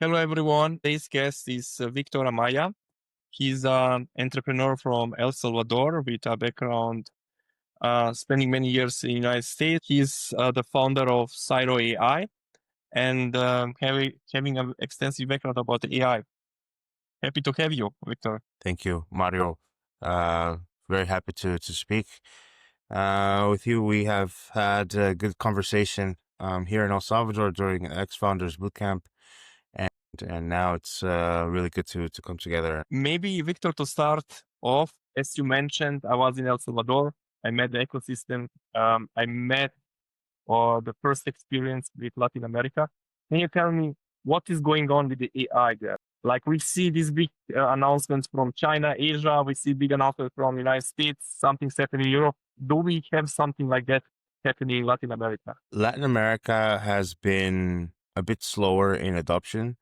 Hello, everyone. Today's guest is Victor Amaya. He's an entrepreneur from El Salvador with a background spending many years in the United States. He's the founder of Cyro AI and having an extensive background about AI. Happy to have you, Victor. Thank you, Mario. Very happy to speak with you. We have had a good conversation here in El Salvador during ex-founders bootcamp, and now it's really good to come together. Maybe, Victor, to start off, as you mentioned, I was in El Salvador. I met the ecosystem. I met the first experience with Latin America. Can you tell me what is going on with the AI there? Like we see these big announcements from China, Asia, we see big announcements from the United States, something's happening in Europe. Do we have something like that happening in Latin America? Latin America has been a bit slower in adoption.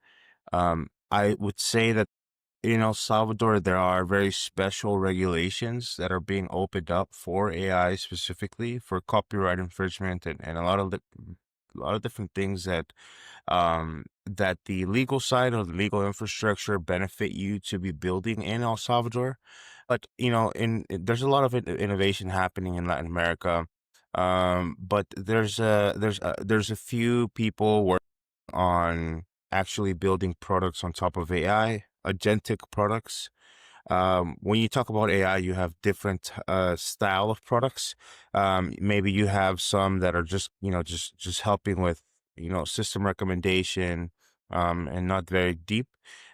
I would say that in El Salvador, there are very special regulations that are being opened up for AI specifically for copyright infringement and a lot of different things that that the legal side or the legal infrastructure benefit you to be building in El Salvador. But there's a lot of innovation happening in Latin America. But there's a few people working on actually building products on top of AI, agentic products. When you talk about AI, you have different style of products. Maybe you have some that are just helping with system recommendation and not very deep.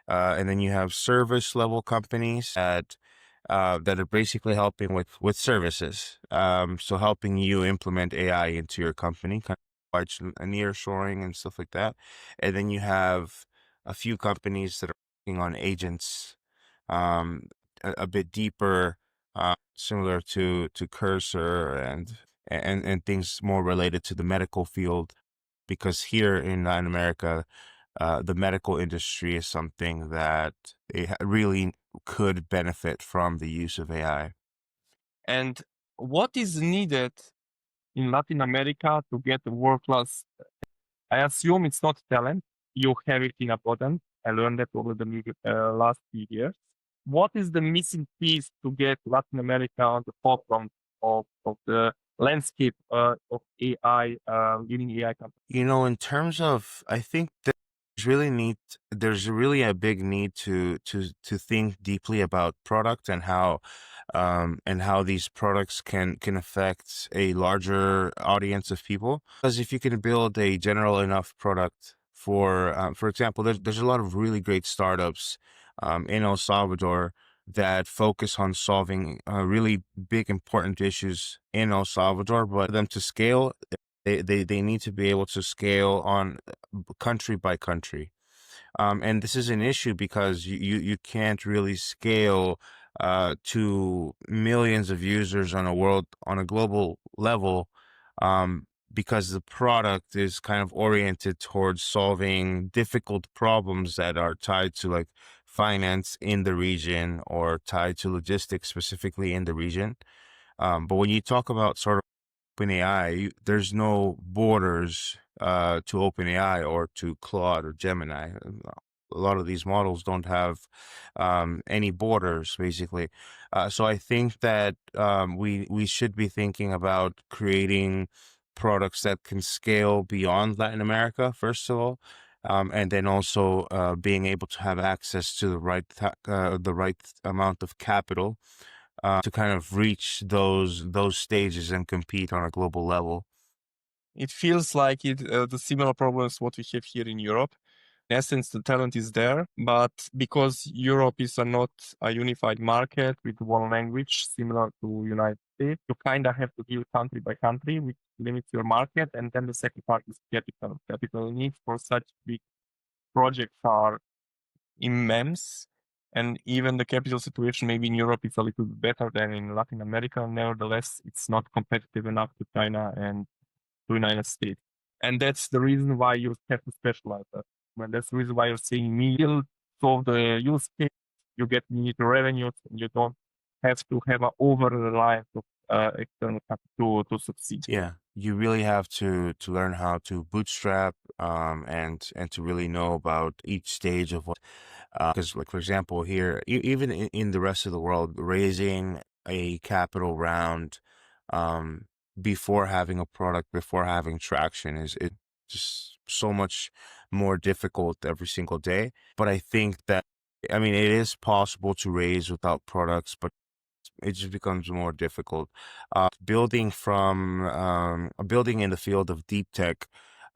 And then you have service level companies that are basically helping with services. So helping you implement AI into your company, kind of like nearshoring and stuff like that. And then you have a few companies that are working on agents, a bit deeper, similar to Cursor and things more related to the medical field, because here in Latin America, the medical industry is something that it really could benefit from the use of AI. And what is needed in Latin America to get a world-class? I assume it's not talent. You have it in abundance. I learned that over the last few years. What is the missing piece to get Latin America on the forefront of the landscape of AI, leading AI companies? In terms of, I think there's really a big need to think deeply about product and how these products can affect a larger audience of people. Because if you can build a general enough product for example, there's a lot of really great startups in El Salvador that focus on solving really big important issues in El Salvador, but for them to scale, they need to be able to scale on country by country. And this is an issue because you can't really scale to millions of users on a global level, because the product is kind of oriented towards solving difficult problems that are tied to like finance in the region or tied to logistics specifically in the region. But when you talk about sort of OpenAI, there's no borders to OpenAI or to Claude or Gemini. A lot of these models don't have any borders, basically. So I think that we should be thinking about creating products that can scale beyond Latin America, first of all, and then also being able to have access to the right amount of capital to kind of reach those stages and compete on a global level. It feels like the similar problems what we have here in Europe. In essence, the talent is there, but because Europe is not a unified market with one language similar to United States, you kind of have to deal country by country, which limits your market. And then the second part is capital. Capital needs for such big projects are immense. And even the capital situation maybe in Europe is a little bit better than in Latin America. Nevertheless, it's not competitive enough to China and to United States. And that's the reason why you have to specialize that. Well, that's the reason why you're seeing medial solve the use case, you get immediate revenues, and you don't have to have an over reliance of external capital to succeed. Yeah, you really have to learn how to bootstrap, and to really know about each stage of what. Because, like for example, here, even in the rest of the world, raising a capital round, um, before having a product, before having traction, is it just so much more difficult every single day. But I think that, I mean, it is possible to raise without products, but it just becomes more difficult. Building in the field of deep tech,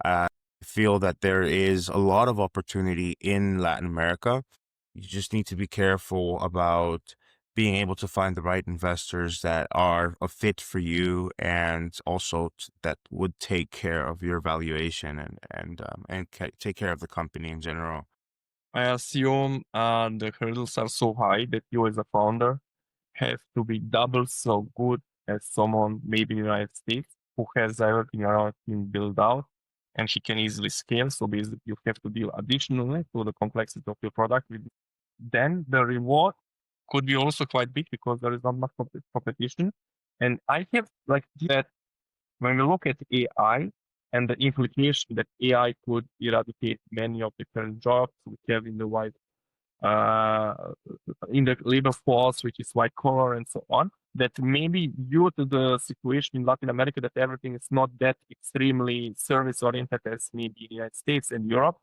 I feel that there is a lot of opportunity in Latin America. You just need to be careful about being able to find the right investors that are a fit for you, and also that would take care of your valuation, and take care of the company in general. I assume the hurdles are so high that you as a founder have to be double so good as someone maybe in the United States who has everything around him built out and she can easily scale. So basically you have to deal additionally to the complexity of your product. Then the reward could be also quite big because there is not much competition. And I have like that when we look at AI and the implication that AI could eradicate many of the current jobs we have in the uh, in the labor force, which is white collar and so on, that maybe due to the situation in Latin America that everything is not that extremely service oriented as maybe in the United States and Europe,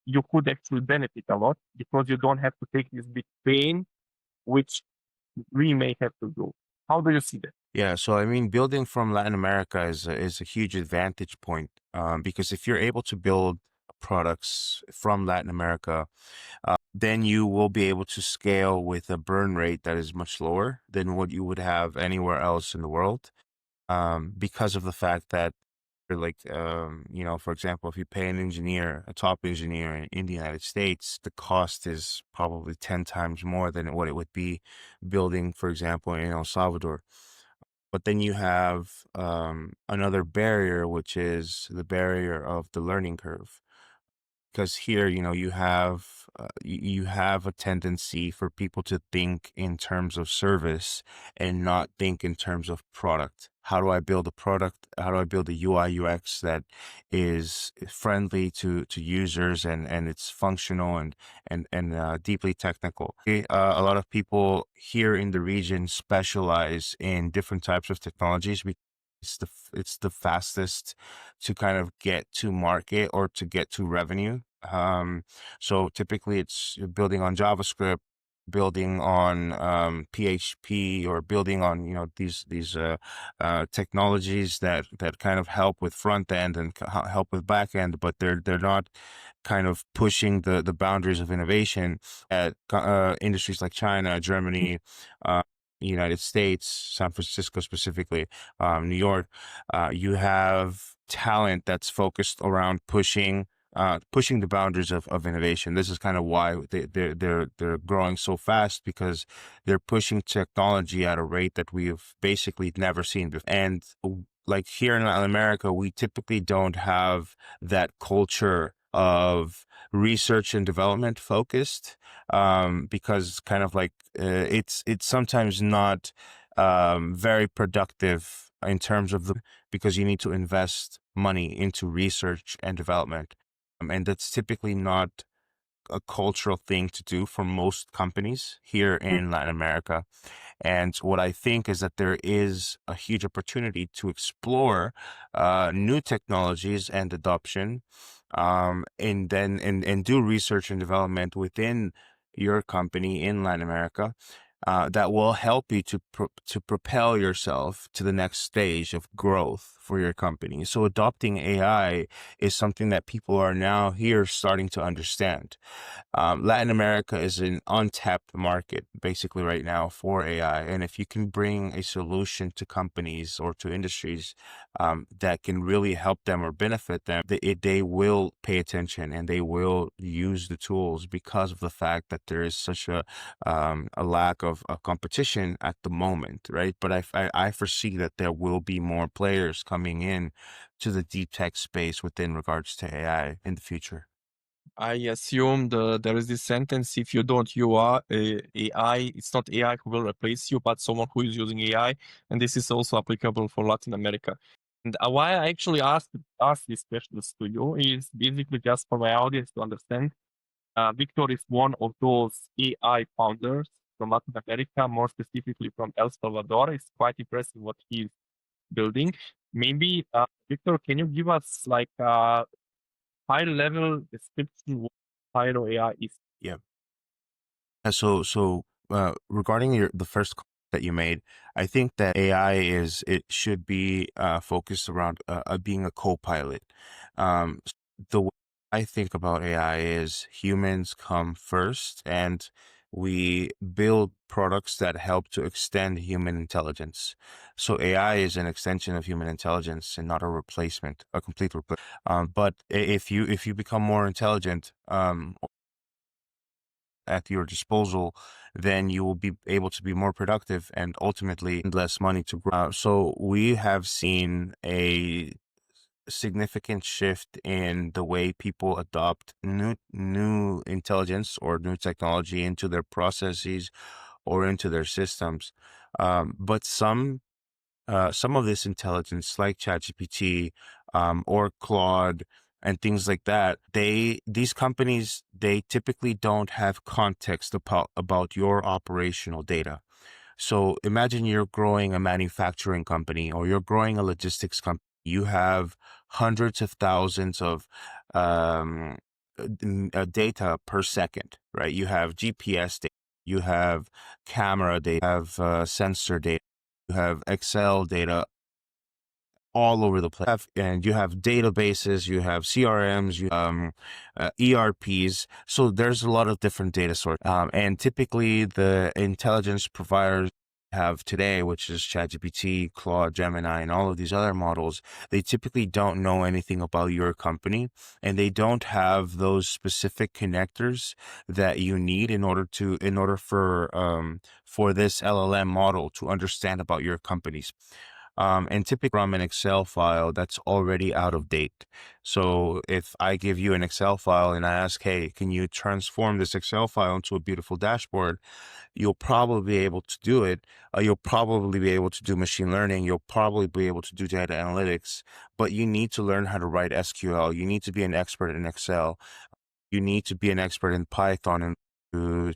you could actually benefit a lot because you don't have to take this big pain, which we may have to do. How do you see that? Yeah, so I mean, building from Latin America is a huge advantage point, because if you're able to build products from Latin America, then you will be able to scale with a burn rate that is much lower than what you would have anywhere else in the world, because of the fact that, like, for example, if you pay an engineer, a top engineer in the United States, the cost is probably 10 times more than what it would be building, for example, in El Salvador. But then you have, another barrier, which is the barrier of the learning curve. Because here, you have a tendency for people to think in terms of service and not think in terms of product. How do I build a product? How do I build a UI UX that is friendly to users, and it's functional, and deeply technical? A lot of people here in the region specialize in different types of technologies. It's the fastest to kind of get to market or to get to revenue. So typically it's building on JavaScript, building on, PHP, or building on, these technologies that kind of help with front end and help with back end, but they're not kind of pushing the boundaries of innovation at industries like China, Germany, uh, United States, San Francisco specifically, New York. You have talent that's focused around pushing the boundaries of innovation. This is kind of why they're growing so fast, because they're pushing technology at a rate that we've basically never seen before. And like here in Latin America, we typically don't have that culture of research and development focused, because kind of like, it's sometimes not, very productive in terms of because you need to invest money into research and development. And that's typically not a cultural thing to do for most companies here in Latin America. And what I think is that there is a huge opportunity to explore, new technologies and adoption, and do research and development within your company in Latin America, that will help you to propel yourself to the next stage of growth for your company. So adopting AI is something that people are now here starting to understand. Latin America is an untapped market basically right now for AI. And if you can bring a solution to companies or to industries, that can really help them or benefit them, they will pay attention and they will use the tools, because of the fact that there is such a lack of competition at the moment, right? But I foresee that there will be more players coming in to the deep tech space within regards to AI in the future. I assume there is this sentence: if you don't use AI, it's not AI who will replace you, but someone who is using AI. And this is also applicable for Latin America. And why I actually asked these questions to you is basically just for my audience to understand. Victor is one of those AI founders from Latin America, more specifically from El Salvador. It's quite impressive what he's building. Maybe, Victor, can you give us like high-level description what Pyro AI is? Yeah. Regarding the first comment that you made, I think that it should be focused around being a co-pilot. The way I think about AI is humans come first, and we build products that help to extend human intelligence. So AI is an extension of human intelligence and not a replacement, a complete replacement. But if you become more intelligent, at your disposal, then you will be able to be more productive and ultimately less money to grow. So we have seen a significant shift in the way people adopt new intelligence or new technology into their processes or into their systems. But some of this intelligence, like ChatGPT, or Claude, and things like that, these companies, they typically don't have context about your operational data. So imagine you're growing a manufacturing company or you're growing a logistics company. You have hundreds of thousands of data per second, right? You have GPS data, you have camera data, you have sensor data, you have Excel data all over the place. And you have databases, you have CRMs, ERPs. So there's a lot of different data sources. And typically the intelligence providers have today, which is ChatGPT, Claude, Gemini, and all of these other models, they typically don't know anything about your company, and they don't have those specific connectors that you need in order for this LLM model to understand about your companies. And typically from an Excel file that's already out of date. So if I give you an Excel file and I ask, hey, can you transform this Excel file into a beautiful dashboard? You'll probably be able to do it. You'll probably be able to do machine learning. You'll probably be able to do data analytics, but you need to learn how to write SQL. You need to be an expert in Excel. You need to be an expert in Python and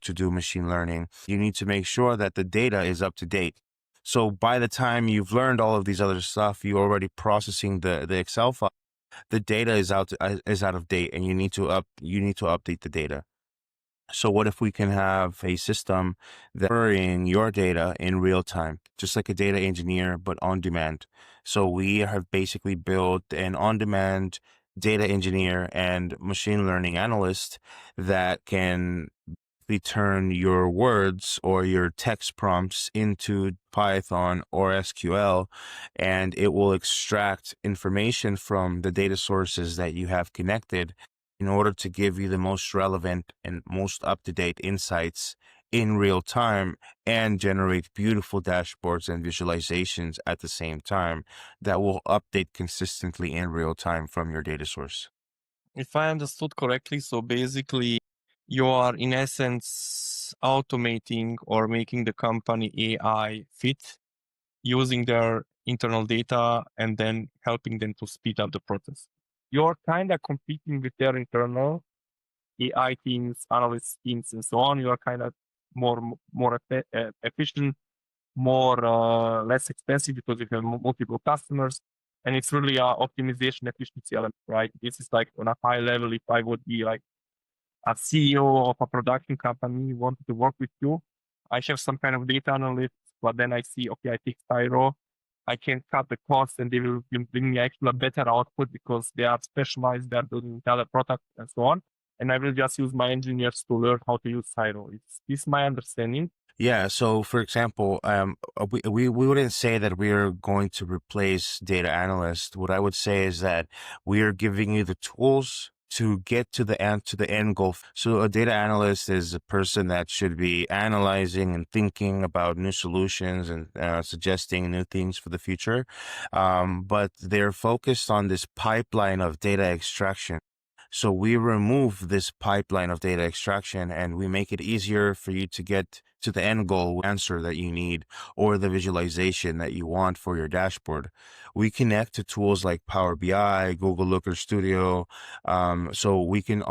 to do machine learning. You need to make sure that the data is up to date. So by the time you've learned all of these other stuff, you're already processing the Excel file. The data is out of date, and you need to update the data. So what if we can have a system that's querying your data in real time, just like a data engineer, but on demand? So we have basically built an on-demand data engineer and machine learning analyst that can turn your words or your text prompts into Python or SQL, and it will extract information from the data sources that you have connected in order to give you the most relevant and most up-to-date insights in real time and generate beautiful dashboards and visualizations at the same time that will update consistently in real time from your data source. If I understood correctly, so basically you are in essence automating or making the company AI fit using their internal data and then helping them to speed up the process. You're kind of competing with their internal AI teams, analyst teams, and so on. You are kind of more efficient, more less expensive because you have multiple customers, and it's really a optimization efficiency element, right? This is like on a high level. If I would be like a CEO of a production company wanted to work with you, I have some kind of data analyst, but then I see, okay, I take Tyro, I can cut the cost and they will bring me actually a better output because they are specialized, they're building other products and so on. And I will just use my engineers to learn how to use Tyro. Is this my understanding? Yeah. So, for example, we wouldn't say that we are going to replace data analysts. What I would say is that we are giving you the tools to get to the end goal. So a data analyst is a person that should be analyzing and thinking about new solutions and suggesting new things for the future. But they're focused on this pipeline of data extraction. So we remove this pipeline of data extraction and we make it easier for you to get to the end goal answer that you need or the visualization that you want for your dashboard. We connect to tools like Power BI, Google Looker Studio, so we can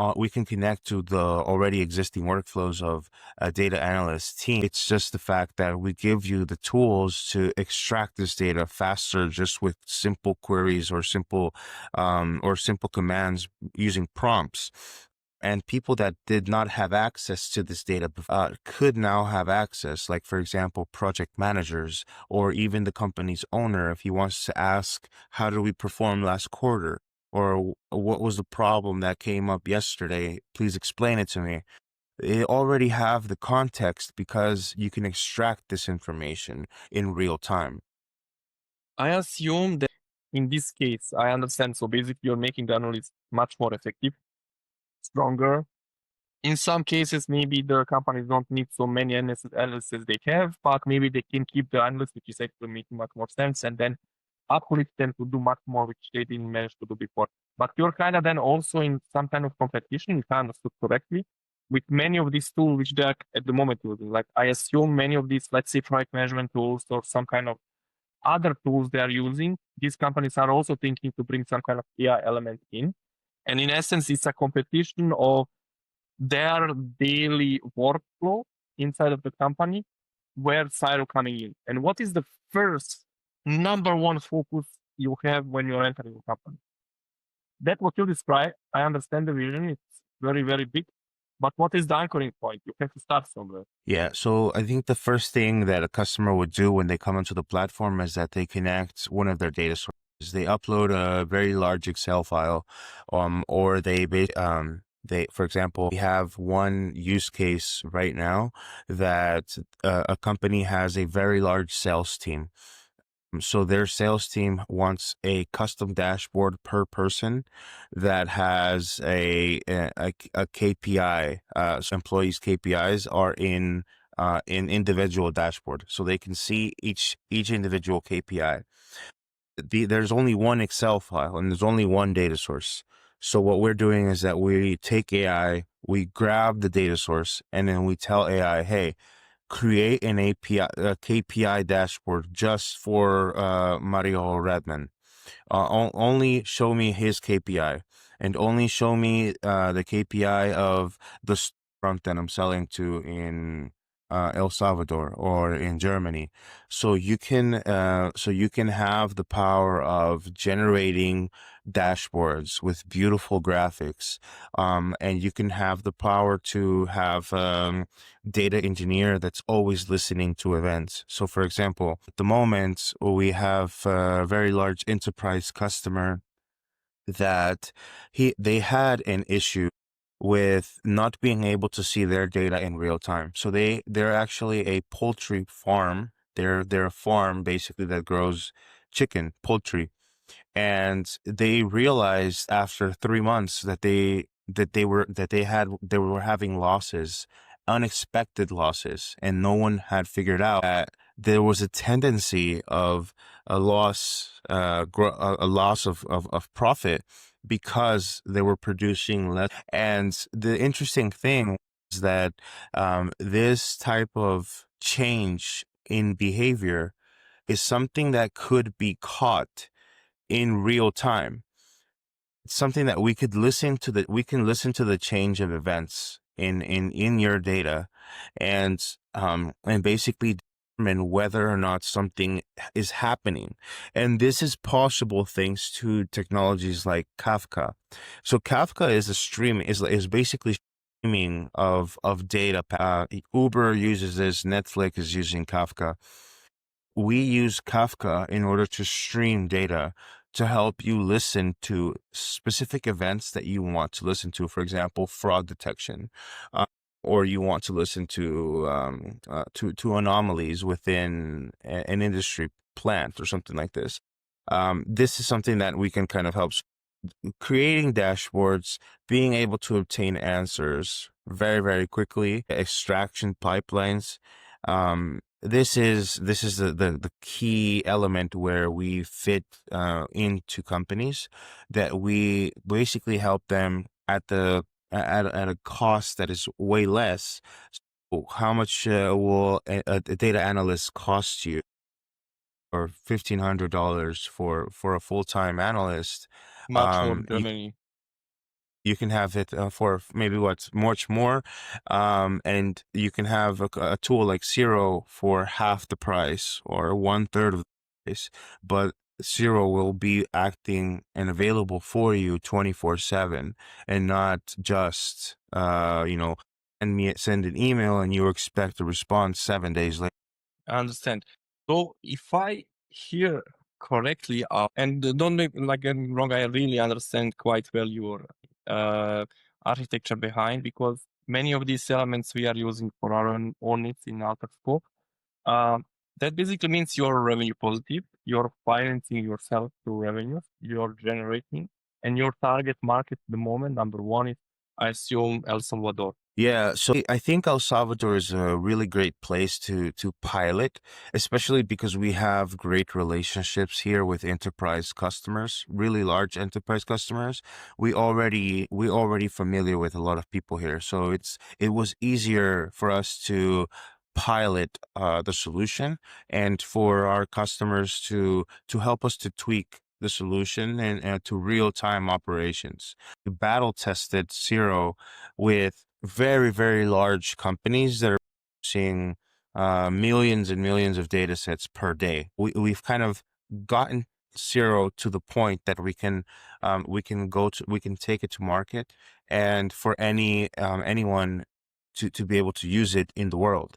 connect to the already existing workflows of a data analyst team. It's just the fact that we give you the tools to extract this data faster, just with simple queries or simple commands using prompts. And people that did not have access to this data could now have access, like, for example, project managers or even the company's owner, if he wants to ask, how did we perform last quarter? Or what was the problem that came up yesterday? Please explain it to me. They already have the context because you can extract this information in real time. I assume that in this case, I understand. So basically, you're making the analysis much more effective, stronger. In some cases, maybe the companies don't need so many analysts they have, but maybe they can keep the analysts, which is actually making much more sense, and then uplift them to do much more, which they didn't manage to do before. But you're kind of then also in some kind of competition, if I understood correctly, with many of these tools which they are at the moment using. Like I assume many of these, let's say, project management tools or some kind of other tools they are using, these companies are also thinking to bring some kind of AI element in. And in essence, it's a competition of their daily workflow inside of the company, where Cyro coming in. And what is the first number one focus you have when you're entering a company? That what you describe, I understand the vision, it's very, very big. But what is the anchoring point? You have to start somewhere. Yeah, so I think the first thing that a customer would do when they come onto the platform is that they connect one of their data sources. They upload a very large Excel file, or for example, we have one use case right now that a company has a very large sales team. So their sales team wants a custom dashboard per person that has a KPI. So employees' KPIs are in individual dashboard, so they can see each individual KPI. There's only one Excel file and there's only one data source. So what we're doing is that we take AI, we grab the data source, and then we tell AI, hey, create an API, a KPI dashboard just for Mario Redman. Only show me his KPI and only show me the KPI of the front that I'm selling to in El Salvador or in Germany. So you can have the power of generating dashboards with beautiful graphics, and you can have the power to have data engineer that's always listening to events. So for example, at the moment we have a very large enterprise customer that they had an issue with not being able to see their data in real time. So they're actually a poultry farm. They're a farm basically that grows chicken, poultry, and they realized after 3 months that they were having losses, unexpected losses, and no one had figured out that there was a tendency of a loss of profit because they were producing less. And the interesting thing is that this type of change in behavior is something that could be caught in real time. It's something that we can listen to the change of events in your data, and basically determine whether or not something is happening. And this is possible thanks to technologies like Kafka. So Kafka is basically streaming of data. Uber uses this, Netflix is using Kafka. We use Kafka in order to stream data to help you listen to specific events that you want to listen to. For example, fraud detection, or you want to listen to anomalies within an industry plant or something like this. This is something that we can kind of help creating dashboards, being able to obtain answers very, very quickly, extraction pipelines. This is the key element where we fit into companies, that we basically help them at at a cost that is way less. So how much will a data analyst cost you? Or $1,500 for a full-time analyst. Much more You Germany. you can have it for maybe what's much more, and you can have a tool like Zero for half the price or one third of the price, but Zero will be acting and available for you 24/7, and not just send an email and you expect a response 7 days later. I understand. So if I hear correctly, and don't make like get me wrong, I really understand quite well your uh, architecture behind, because many of these elements we are using for our own needs in AltaScope. Um, that basically means you're revenue positive, you're financing yourself through revenues, you're generating, and your target market at the moment, number one, is, I assume, El Salvador. Yeah, so I think El Salvador is a really great place to pilot, especially because we have great relationships here with enterprise customers, really large enterprise customers. We already familiar with a lot of people here, so it was easier for us to pilot the solution and for our customers to help us to tweak the solution and to real-time operations. We battle tested Zero with very, very large companies that are seeing millions and millions of data sets per day. We've kind of gotten Zero to the point that we can take it to market, and for anyone to be able to use it in the world.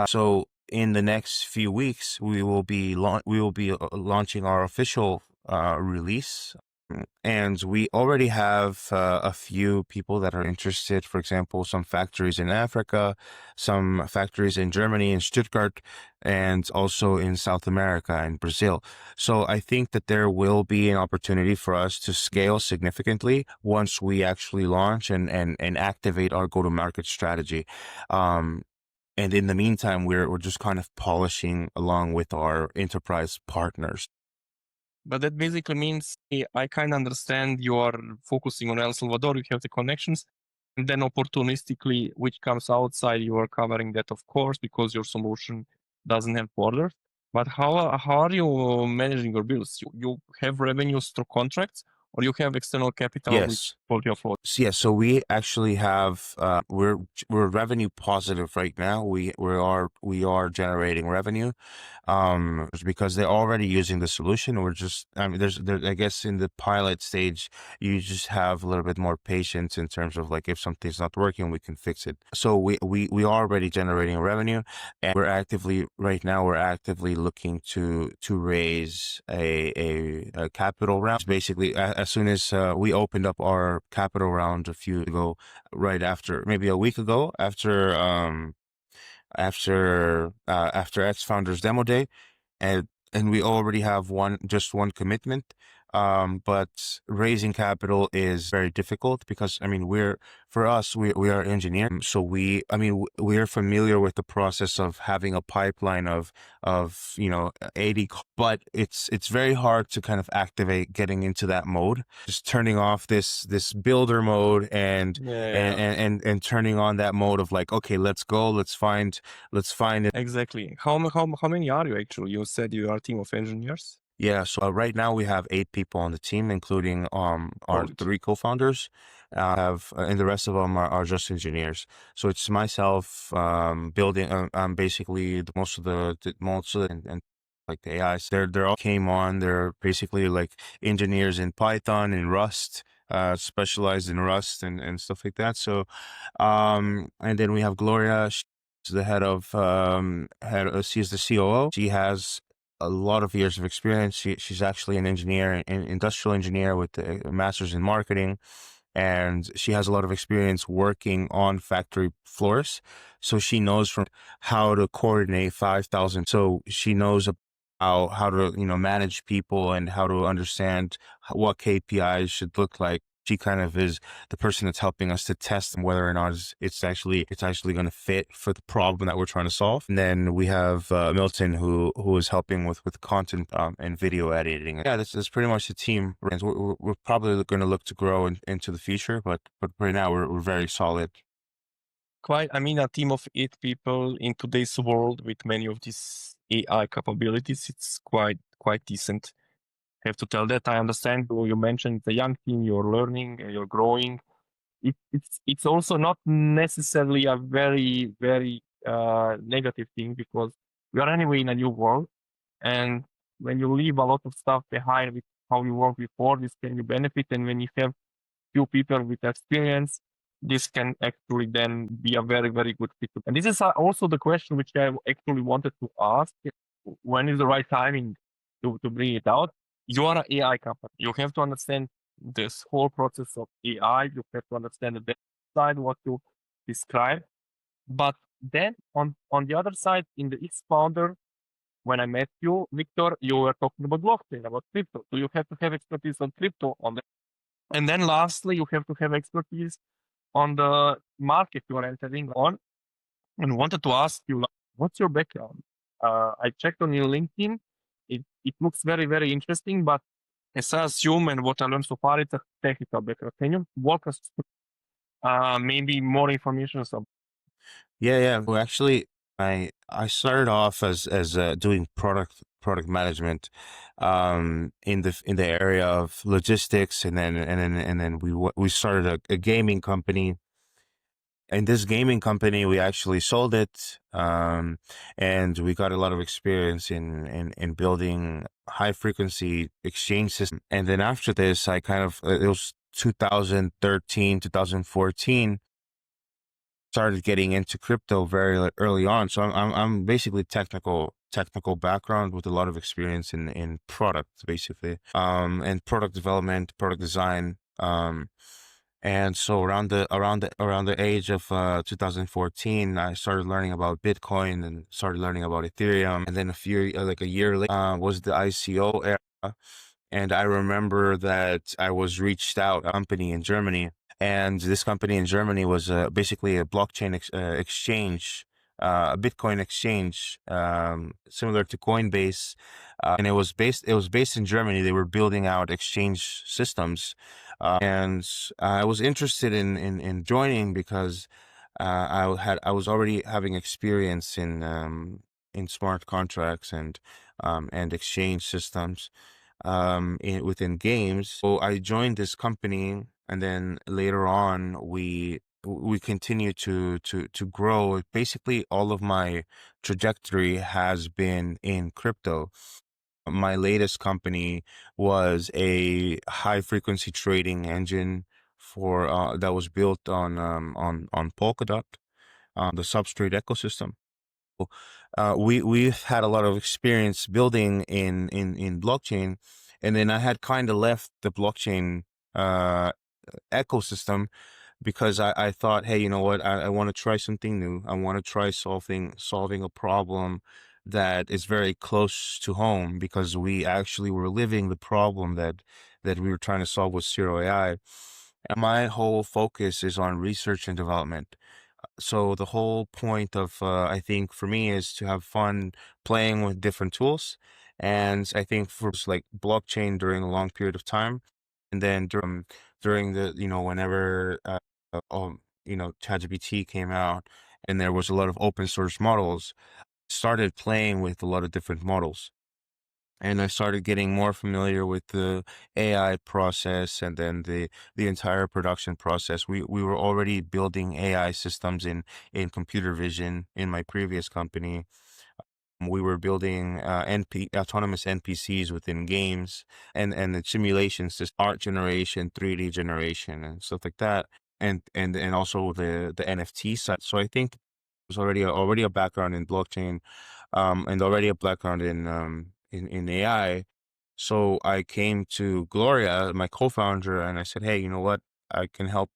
So in the next few weeks, we will be launching our official release. And we already have a few people that are interested. For example, some factories in Africa, some factories in Germany, in Stuttgart, and also in South America and Brazil. So I think that there will be an opportunity for us to scale significantly once we actually launch and activate our go-to-market strategy. And in the meantime, we're just kind of polishing along with our enterprise partners. But that basically means, I kind of understand you are focusing on El Salvador, you have the connections, and then opportunistically, which comes outside, you are covering that, of course, because your solution doesn't have borders. But how are you managing your bills? You have revenues through contracts, or you have external capital which Yes. hold your float? Yeah, so we actually have we're revenue positive right now. We are generating revenue because they're already using the solution. We're just I mean there I guess in the pilot stage you just have a little bit more patience in terms of like if something's not working, we can fix it. So we are already generating revenue, and we're actively looking to raise a capital round. Basically, as soon as we opened up our capital round a few ago, right after maybe a week ago, after X Founders Demo Day, and we already have just one commitment. But raising capital is very difficult because I mean we are engineers, so we are familiar with the process of having a pipeline of 80, but it's very hard to kind of activate getting into that mode. Just turning off this builder mode and Yeah, and turning on that mode of like, okay, let's go, let's find it. exactly. How many are you actually? You said you are a team of engineers. Yeah, so right now we have 8 people on the team, including our Holy. 3 co-founders. And the rest of them are just engineers. So it's myself building. I'm basically most of the and like the AIs. They're all came on. They're basically like engineers in Python and Rust, specialized in Rust and stuff like that. So, and then we have Gloria. She's the she's the COO. She has a lot of years of experience. She's actually an engineer, an industrial engineer with a master's in marketing, and she has a lot of experience working on factory floors. So she knows from how to coordinate 5,000. So she knows how to manage people and how to understand what KPIs should look like. she kind of is the person that's helping us to test whether or not it's actually going to fit for the problem that we're trying to solve. And then we have Milton, who is helping with content and video editing. Yeah, that's pretty much the team. And we're probably going to look to grow into the future, but right now we're very solid. A team of 8 people in today's world with many of these AI capabilities, it's quite decent. Have to tell that. I understand you mentioned the young team, you're learning, you're growing. It's also not necessarily a very negative thing, because we are anyway in a new world, and when you leave a lot of stuff behind with how you worked before, this can be benefit, and when you have few people with experience, this can actually then be a very good fit. And this is also the question which I actually wanted to ask: when is the right timing to bring it out? You are an AI company. You have to understand this whole process of AI. You have to understand the side, what you describe. But then on the other side, in the X founder, when I met you, Victor, you were talking about blockchain, about crypto. So you have to have expertise on crypto on the, and then lastly, you have to have expertise on the market you are entering on. And wanted to ask you, what's your background? I checked on your LinkedIn. It looks very interesting, but as I assume and what I learned so far, it's a technical background. Can you walk us through maybe more information? Yeah. Well, actually, I started off as doing product management, in the area of logistics, and then we started a gaming company. In this gaming company, we actually sold it, and we got a lot of experience in building high frequency exchange system. And then after this, I kind of it was 2013, 2014. Started getting into crypto very early on. So I'm basically technical background with a lot of experience in product, basically, and product development, product design. And so around the age of 2014, I started learning about Bitcoin and started learning about Ethereum. And then a year later, was the ICO era. And I remember that I was reached out a company in Germany, and this company in Germany was basically a blockchain exchange, a Bitcoin exchange, similar to Coinbase, and it was based in Germany. They were building out exchange systems, and I was interested in joining because I was already having experience in smart contracts and exchange systems within games. So I joined this company, and then later on we continue to grow. Basically, all of my trajectory has been in crypto. My latest company was a high frequency trading engine for that was built on Polkadot, the substrate ecosystem. We've had a lot of experience building in blockchain, and then I had kind of left the blockchain uh, ecosystem because I thought, hey, you know what, I want to try something new. I want to try solving a problem that is very close to home, because we actually were living the problem that we were trying to solve with Zero AI. And my whole focus is on research and development. So the whole point of I think for me is to have fun playing with different tools. And I think for like blockchain during a long period of time, and then during the whenever ChatGPT came out, and there was a lot of open source models, started playing with a lot of different models. And I started getting more familiar with the AI process, and then the entire production process. We were already building AI systems in computer vision in my previous company. We were building autonomous NPCs within games, and the simulations, just art generation, 3D generation, and stuff like that, and also the NFT side. So I think was already a background in blockchain, and already a background in AI. So I came to Gloria, my co-founder, and I said, "Hey, you know what? I can help."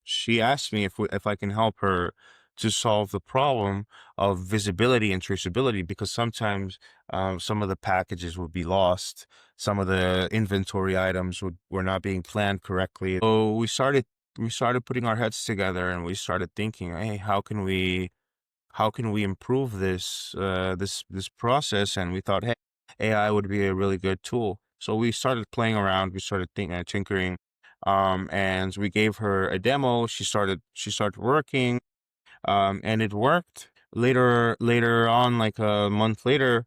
She asked me if I can help her to solve the problem of visibility and traceability, because sometimes some of the packages would be lost, some of the inventory items were not being planned correctly. So we started putting our heads together, and we started thinking, hey, how can we improve this process? And we thought, hey, AI would be a really good tool. So we started playing around. We started tinkering, and we gave her a demo. She started working, and it worked. Later on, like a month later,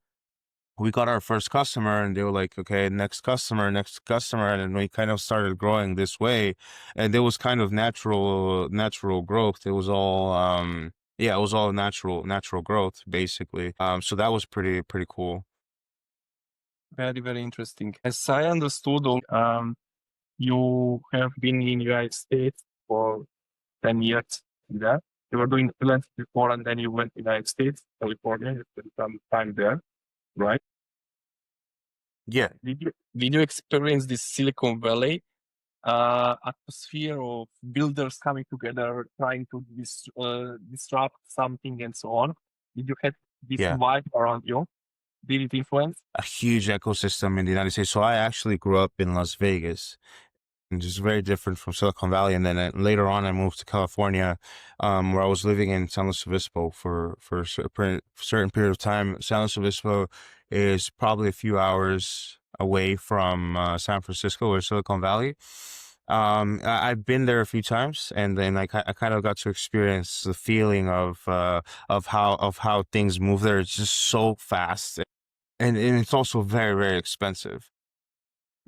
we got our first customer, and they were like, okay, next customer, next customer. And then we kind of started growing this way. And it was kind of natural growth. It was all, yeah, it was all natural growth, basically. So that was pretty cool. Very, very interesting. As I understood, you have been in United States for 10 years. Yeah. You were doing freelance before, and then you went to United States, California. You spent some time there, right? Yeah. Did you experience this Silicon Valley atmosphere of builders coming together, trying to disrupt something and so on? Did you have this Yeah. vibe around you? Did it influence? A huge ecosystem in the United States. So I actually grew up in Las Vegas, which is very different from Silicon Valley. And then later on, I moved to California, where I was living in San Luis Obispo for a certain period of time. San Luis Obispo is probably a few hours away from San Francisco or Silicon Valley. I've been there a few times, and then I kind of got to experience the feeling of how things move there. It's just so fast, and it's also very, very expensive.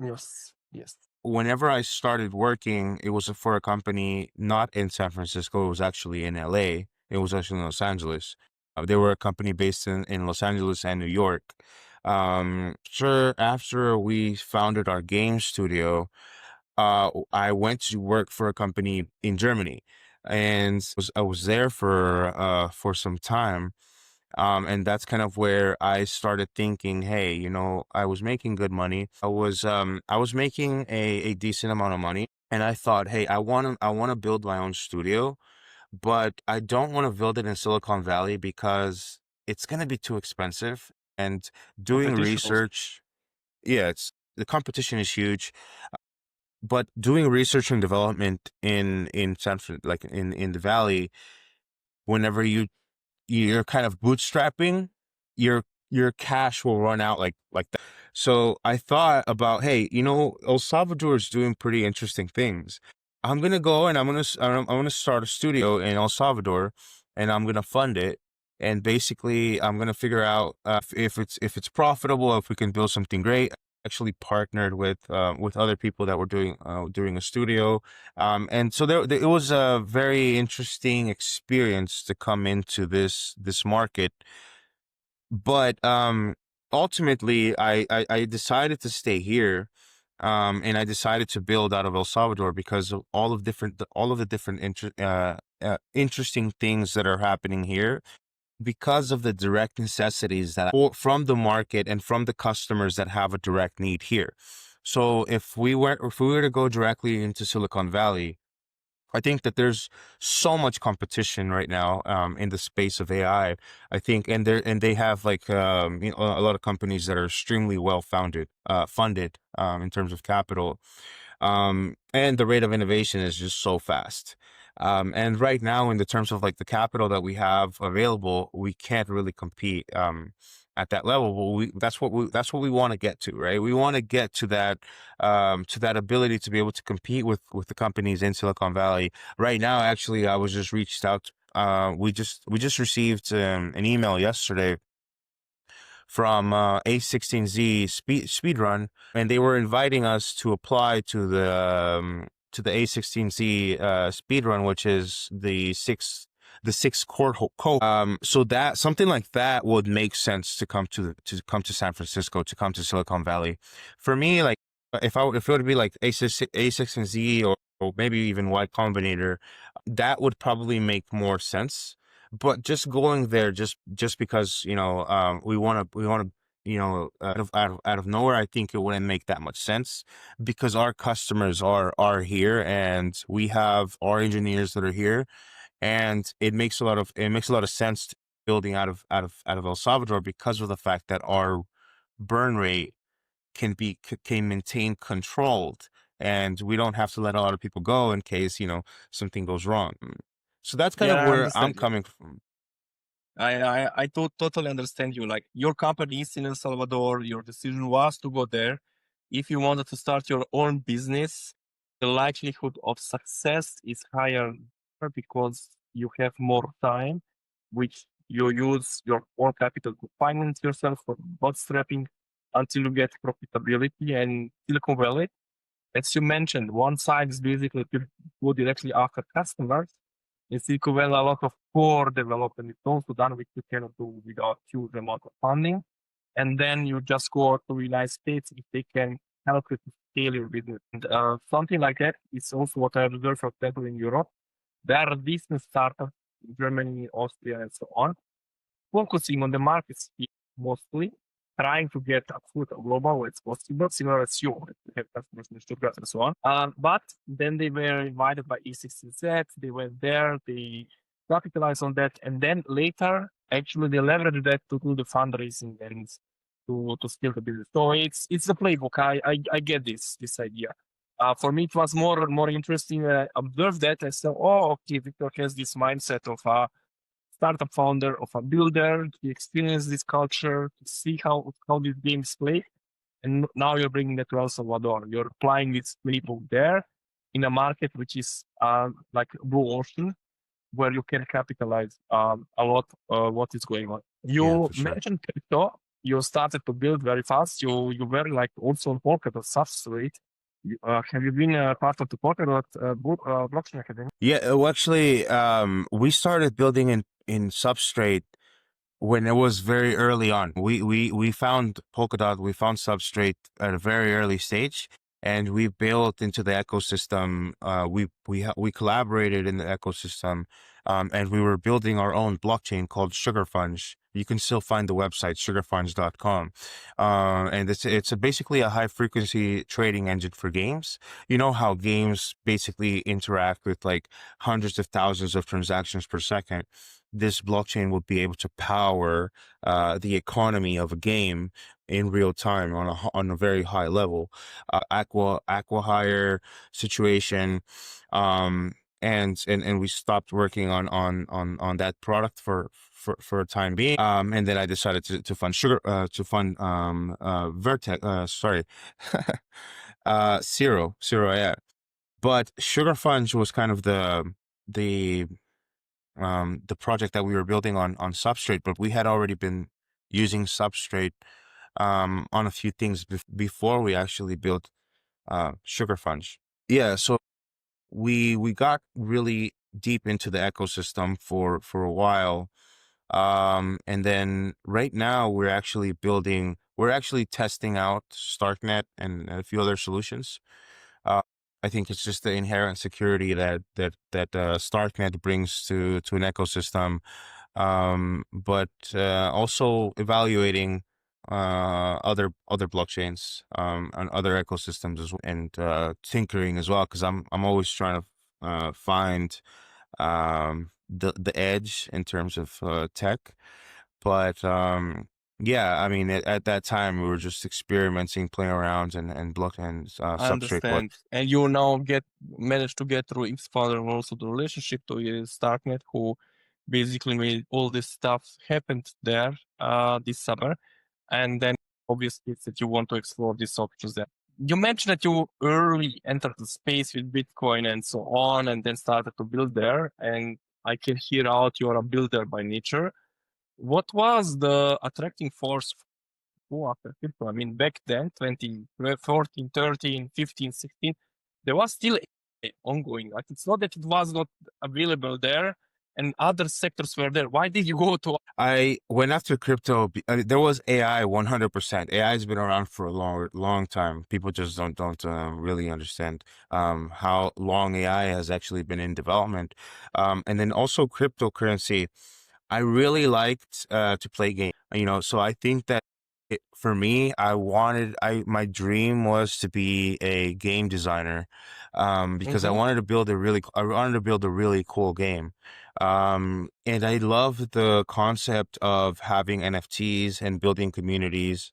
Yes. Yes. Whenever I started working, it was for a company not in San Francisco. It was actually in LA. It was actually in Los Angeles. They were a company based in Los Angeles and New York. Sure, after we founded our game studio, I went to work for a company in Germany, and I was there for some time. And that's kind of where I started thinking, hey, I was making good money. I was making a decent amount of money, and I thought, hey, I want to build my own studio, but I don't want to build it in Silicon Valley because it's going to be too expensive. And doing Competition also. research, yeah, the competition is huge, but doing research and development in like in the Valley, whenever you're kind of bootstrapping, your cash will run out like that. So I thought about, hey, El Salvador is doing pretty interesting things. I'm gonna go and I'm gonna start a studio in El Salvador, and I'm gonna fund it. And basically, I'm gonna figure out if it's profitable, if we can build something great. Actually partnered with other people that were doing a studio, and so it was a very interesting experience to come into this market. But ultimately, I decided to stay here, and I decided to build out of El Salvador because of all of the different interesting things that are happening here, because of the direct necessities from the market and from the customers that have a direct need here. So if we were to go directly into Silicon Valley, I think that there's so much competition right now in the space of AI. I think, and they have like a lot of companies that are extremely well funded in terms of capital, and the rate of innovation is just so fast. And right now, in the terms of like the capital that we have available, we can't really compete at that level. But that's what we want to get to, right? We want to get to that ability to be able to compete with the companies in Silicon Valley. Right now, actually, I was just reached out. We just received an email yesterday from A16Z Speedrun, and they were inviting us to apply to the A16Z Speedrun, which is the sixth cohort. So that something like that would make sense to come to San Francisco, to come to Silicon Valley. For me, like if it would be like A16Z, or maybe even Y Combinator, that would probably make more sense. But just going there, just because we want to out of nowhere, I think it wouldn't make that much sense, because our customers are here, and we have our engineers that are here, and it makes a lot of sense building out of El Salvador because of the fact that our burn rate can maintain controlled, and we don't have to let a lot of people go in case something goes wrong. So that's kind Yeah, of I where I'm understand you. coming from. I totally understand you. Like your company is in El Salvador, your decision was to go there. If you wanted to start your own business, the likelihood of success is higher because you have more time, which you use your own capital to finance yourself for bootstrapping until you get profitability and Silicon Valley. As you mentioned, one side is basically to go directly after customers. In Silicon Valley, a lot of core development is also done, which you cannot do without huge amount of funding. And then you just go to the United States if they can help you to scale your business. And something like that is also what I observe, for example, in Europe. There are decent startups in Germany, Austria, and so on, focusing on the markets mostly, trying to get a foot global where it's possible, similar as you have customers in Stuttgart and so on. But then they were invited by E16Z, they went there, they capitalized on that, and then later, actually, they leveraged that to do the fundraising and to scale the business. So it's the playbook. I get this idea. For me, it was more interesting. I observed that. I said, oh, okay, Victor has this mindset of startup founder, of a builder, to experience this culture, to see how these games play. And now you're bringing that to El Salvador. You're applying this playbook there in a market which is like blue ocean, where you can capitalize a lot what is going on. Yeah, You for sure. mentioned crypto. You started to build very fast. You were like also on Polkadot substrate. Have you been part of the Polkadot blockchain academy? Yeah, well, actually, we started building in Substrate when it was very early on. We found Polkadot, we found Substrate at a very early stage, and we built into the ecosystem. We collaborated in the ecosystem, and we were building our own blockchain called SugarFunge. You can still find the website sugarfunge.com, and it's basically a high frequency trading engine for games. You know how games basically interact with like hundreds of thousands of transactions per second. This blockchain will be able to power the economy of a game in real time on a very high level. Aqua hire situation, and we stopped working on that product for a time being. And then I decided to fund Vertex. Sorry, Zero. Yeah, but Sugar Funds was kind of the the project that we were building on Substrate, but we had already been using Substrate on a few things before we actually built Sugar Funge. Yeah, so we got really deep into the ecosystem for a while, and then right now we're actually testing out Starknet and a few other solutions. Uh, I think it's just the inherent security that Starknet brings to an ecosystem, but also evaluating other blockchains and other ecosystems as well, and tinkering as well, because I'm always trying to find the edge in terms of tech. But yeah, I mean, at that time we were just experimenting, playing around, and block and I Substrate. But understand. And you now managed to get through its father and also the relationship to Starknet, who basically made all this stuff happen there this summer. And then obviously it's that you want to explore these options there. You mentioned that you early entered the space with Bitcoin and so on, and then started to build there. And I can hear out you're a builder by nature. What was the attracting force after crypto? I mean, back then, 2014, 13, 15, 16, there was still ongoing. Like, it's not that it was not available there and other sectors were there. Why did you go to? I went after crypto. There was AI 100%. AI has been around for a long time. People just don't really understand how long AI has actually been in development. And then also cryptocurrency. I really liked to play games, so I think that for me, my dream was to be a game designer, because I wanted to build a really cool game. And I love the concept of having NFTs and building communities.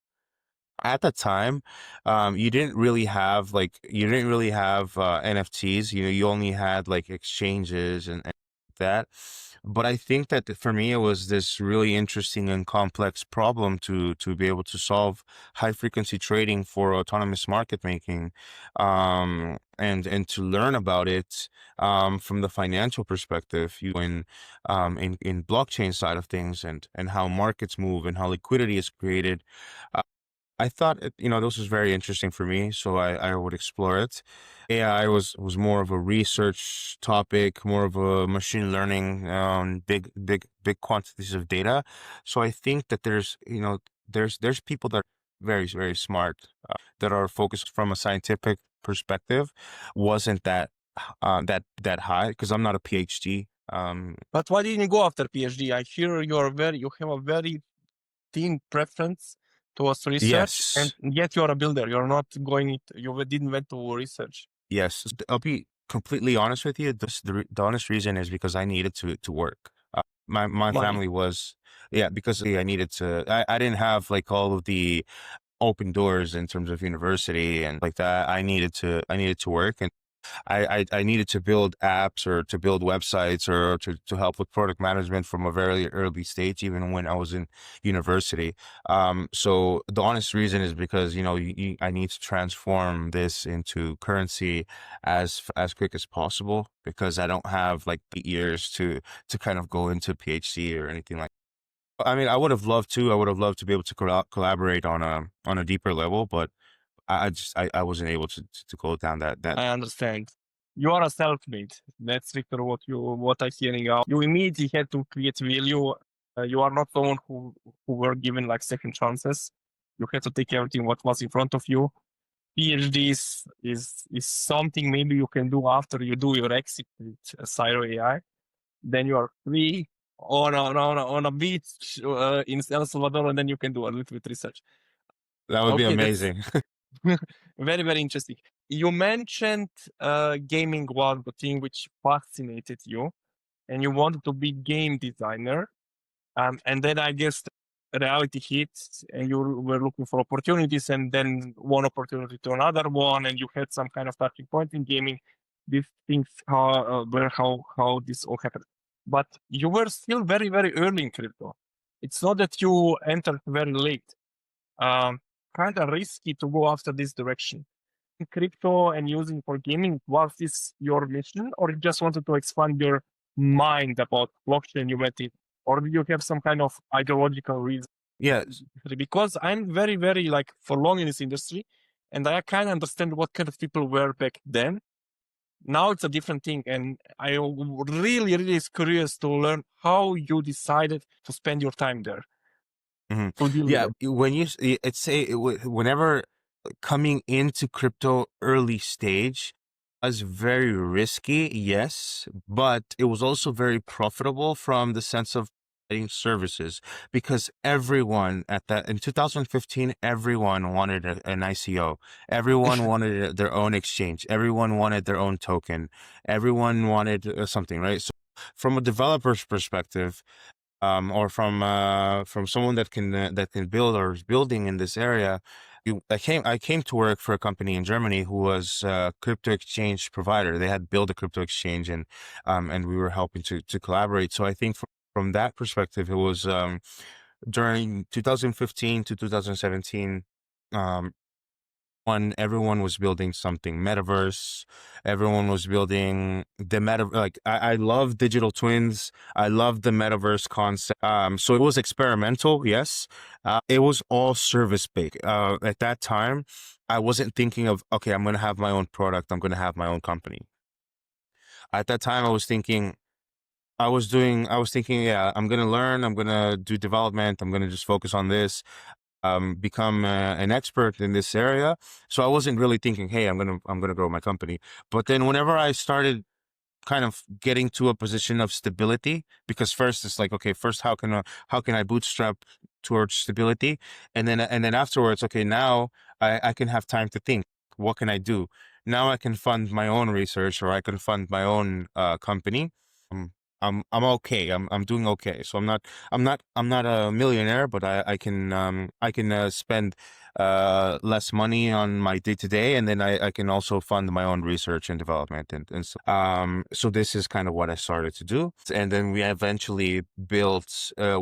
At the time, you didn't really have NFTs. You know, you only had like exchanges and that. But I think that for me, it was this really interesting and complex problem to be able to solve high frequency trading for autonomous market making, and to learn about it from the financial perspective, in blockchain side of things and how markets move and how liquidity is created. I thought this was very interesting for me, so I would explore it. AI was more of a research topic, more of a machine learning, big quantities of data. So I think that there's people that are very, very smart, that are focused from a scientific perspective. Wasn't that high because I'm not a PhD. But why didn't you go after PhD? I hear you have a very thin preference towards research, and Yes, yet you're a builder. You're not going. You didn't went to research. yes. I'll be completely honest with you. The honest reason is because I needed to work. My Money. family was, yeah, because I needed to. I didn't have like all of the open doors in terms of university and like that. I needed to work, and I needed to build apps or to build websites or to help with product management from a very early stage, even when I was in university. So the honest reason is because, I need to transform this into currency as quick as possible because I don't have like the years to kind of go into PhD or anything like. I mean, I would have loved to be able to collaborate on a deeper level, but I wasn't able to go down that. I understand. You are a self-made. That's Victor. What I hearing out. You immediately had to create value. You are not someone who were given like second chances. You had to take everything what was in front of you. PhD is something maybe you can do after you do your exit with Cyro AI. Then you are free on a beach in El Salvador, and then you can do a little bit research. That would be Okay, that's amazing. very, very interesting. You mentioned gaming was the thing which fascinated you, and you wanted to be game designer. And then I guess reality hits, and you were looking for opportunities, and then one opportunity to another one, and you had some kind of touching point in gaming. These things were how this all happened. But you were still very, very early in crypto. It's not that you entered very late. Um, Kind of risky to go after this direction. Crypto and using for gaming, was this your mission, or you just wanted to expand your mind about blockchain you went in, or do you have some kind of ideological reason? Yeah. Because I'm very, very like for long in this industry, and I kind of understand what kind of people were back then. Now it's a different thing, and I really, really is curious to learn how you decided to spend your time there Mhm. to deal with Yeah, it. when it's say whenever coming into crypto early stage was very risky, yes, but it was also very profitable from the sense of providing services because everyone at that in 2015, everyone wanted an ICO. Everyone wanted their own exchange. Everyone wanted their own token. Everyone wanted something, right? So from a developer's perspective, or from someone that can build or is building in this area. I came to work for a company in Germany who was a crypto exchange provider. They had built a crypto exchange, and we were helping to collaborate. So I think from that perspective, it was during 2015 to 2017. Um, One, everyone was building something metaverse. Everyone was building the meta. Like I love digital twins. I love the metaverse concept. So it was experimental, yes. It was all service based. At that time, I wasn't thinking of, okay, I'm gonna have my own product. I'm gonna have my own company. At that time, I was thinking, yeah, I'm gonna learn. I'm gonna do development. I'm gonna just focus on this, become an expert in this area. So I wasn't really thinking, hey, I'm gonna grow my company. But then whenever I started kind of getting to a position of stability, because first it's like, okay, first how can I bootstrap towards stability, and then afterwards, okay, now I can have time to think. What can I do? Now I can fund my own research or I can fund my own company. I'm okay. I'm doing okay. So I'm not a millionaire, but I can spend less money on my day to day, and then I can also fund my own research and development, so this is kind of what I started to do. And then we eventually built a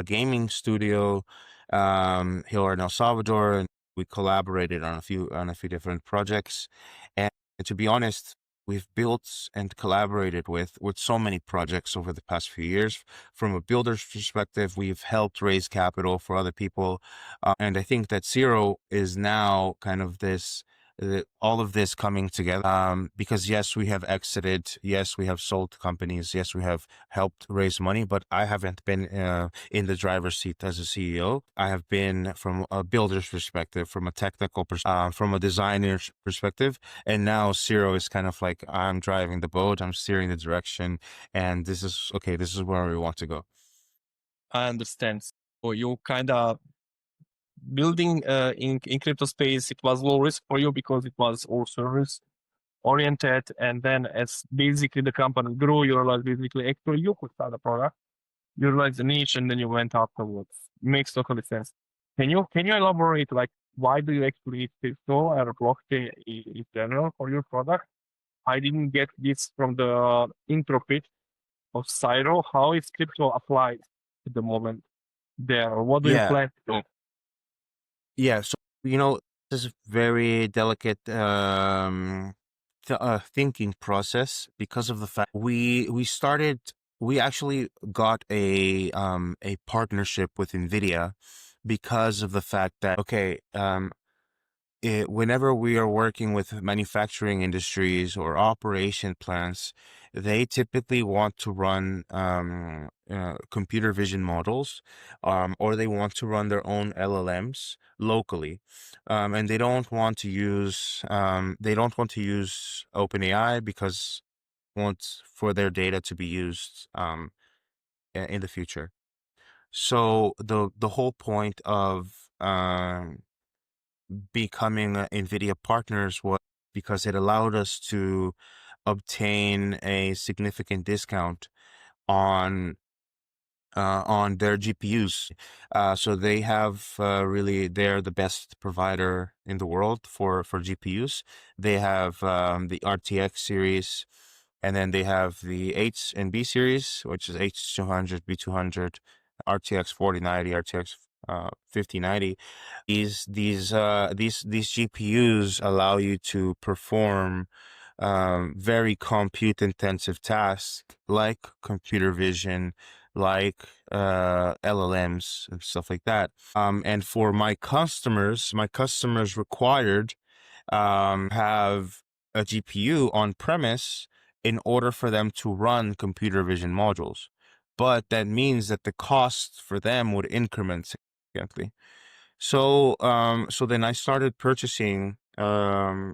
gaming studio here in El Salvador, and we collaborated on a few different projects. And to be honest, we've built and collaborated with so many projects over the past few years. From a builder's perspective, we've helped raise capital for other people, and I think that Zero is now kind of this. All of this coming together, because yes, we have exited, yes, we have sold companies, yes, we have helped raise money, but I haven't been in the driver's seat as a CEO. I have been from a builder's perspective, from a technical from a designer's perspective, and now Zero is kind of like, I'm driving the boat, I'm steering the direction, and this is okay. This is where we want to go. I understand. So you kind of building in crypto space, it was low risk for you because it was all service oriented. And then as basically the company grew, you realized basically actually you could start a product. You realized the niche and then you went afterwards. Makes totally sense. Can you elaborate like why do you actually need crypto or blockchain in general for your product? I didn't get this from the intro pitch of Cyro. How is crypto applied at the moment there? What do you Yeah, plan to do? yeah. So this is very delicate thinking process, because of the fact we actually got a partnership with NVIDIA, because of the fact that, okay, whenever we are working with manufacturing industries or operation plants, they typically want to run computer vision models, or they want to run their own LLMs locally, and they don't want to use OpenAI, because they want for their data to be used in the future. So the whole point of becoming NVIDIA partners was because it allowed us to obtain a significant discount on their GPUs. So they have they're the best provider in the world for GPUs. They have the RTX series, and then they have the H and B series, which is H200, B200, RTX 4090, RTX 5090. These GPUs allow you to perform very compute intensive tasks like computer vision, like LLMs and stuff like that. And for my customers required have a GPU on premise in order for them to run computer vision modules. But that means that the cost for them would increment significantly. So then I started purchasing uh,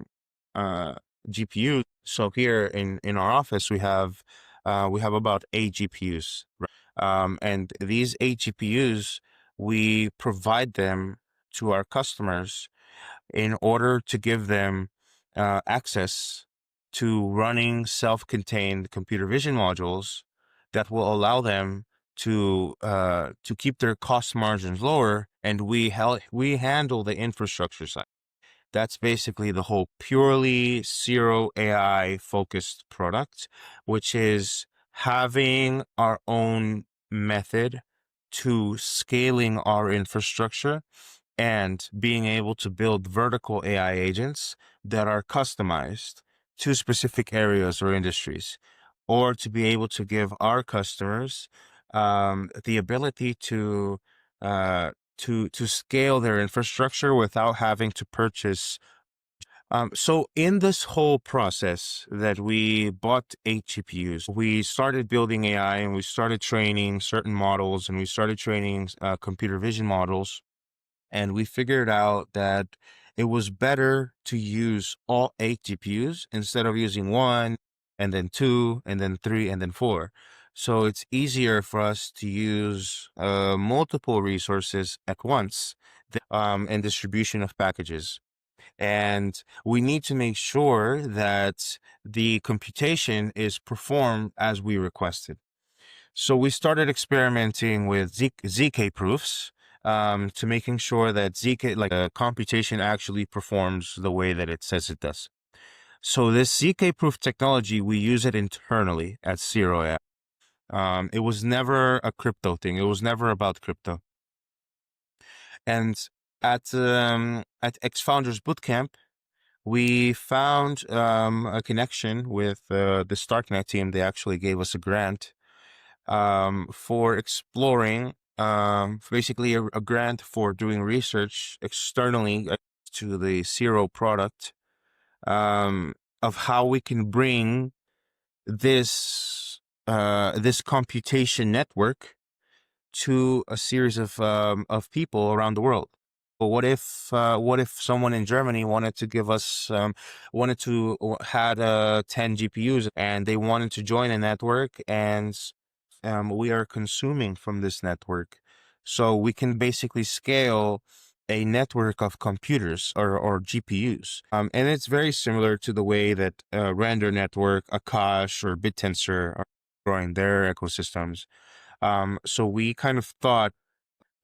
GPU. So here in our office, we have about 8 GPUs, and these 8 GPUs, we provide them to our customers in order to give them access to running self-contained computer vision modules that will allow them to keep their cost margins lower, and we handle the infrastructure side. That's basically the whole purely Zero AI focused product, which is having our own method to scaling our infrastructure and being able to build vertical AI agents that are customized to specific areas or industries, or to be able to give our customers the ability to scale their infrastructure without having to purchase. So in this whole process that we bought 8 GPUs, we started building AI, and we started training certain models, and we started training computer vision models. And we figured out that it was better to use all 8 GPUs instead of using one, and then two, and then three, and then four. So it's easier for us to use multiple resources at once, and distribution of packages. And we need to make sure that the computation is performed as we requested. So we started experimenting with ZK proofs to making sure that ZK, like computation, actually performs the way that it says it does. So this ZK proof technology, we use it internally at Zero AI. It was never a crypto thing. It was never about crypto. And at X-Founders Bootcamp, we found a connection with the Starknet team. They actually gave us a grant for exploring, basically a grant for doing research externally to the Zero product, of how we can bring this computation network to a series of people around the world. But what if someone in Germany wanted to give us had 10 GPUs and they wanted to join a network, and we are consuming from this network, so we can basically scale a network of computers or GPUs. And it's very similar to the way that Render Network, Akash, or BitTensor are growing their ecosystems. So we kind of thought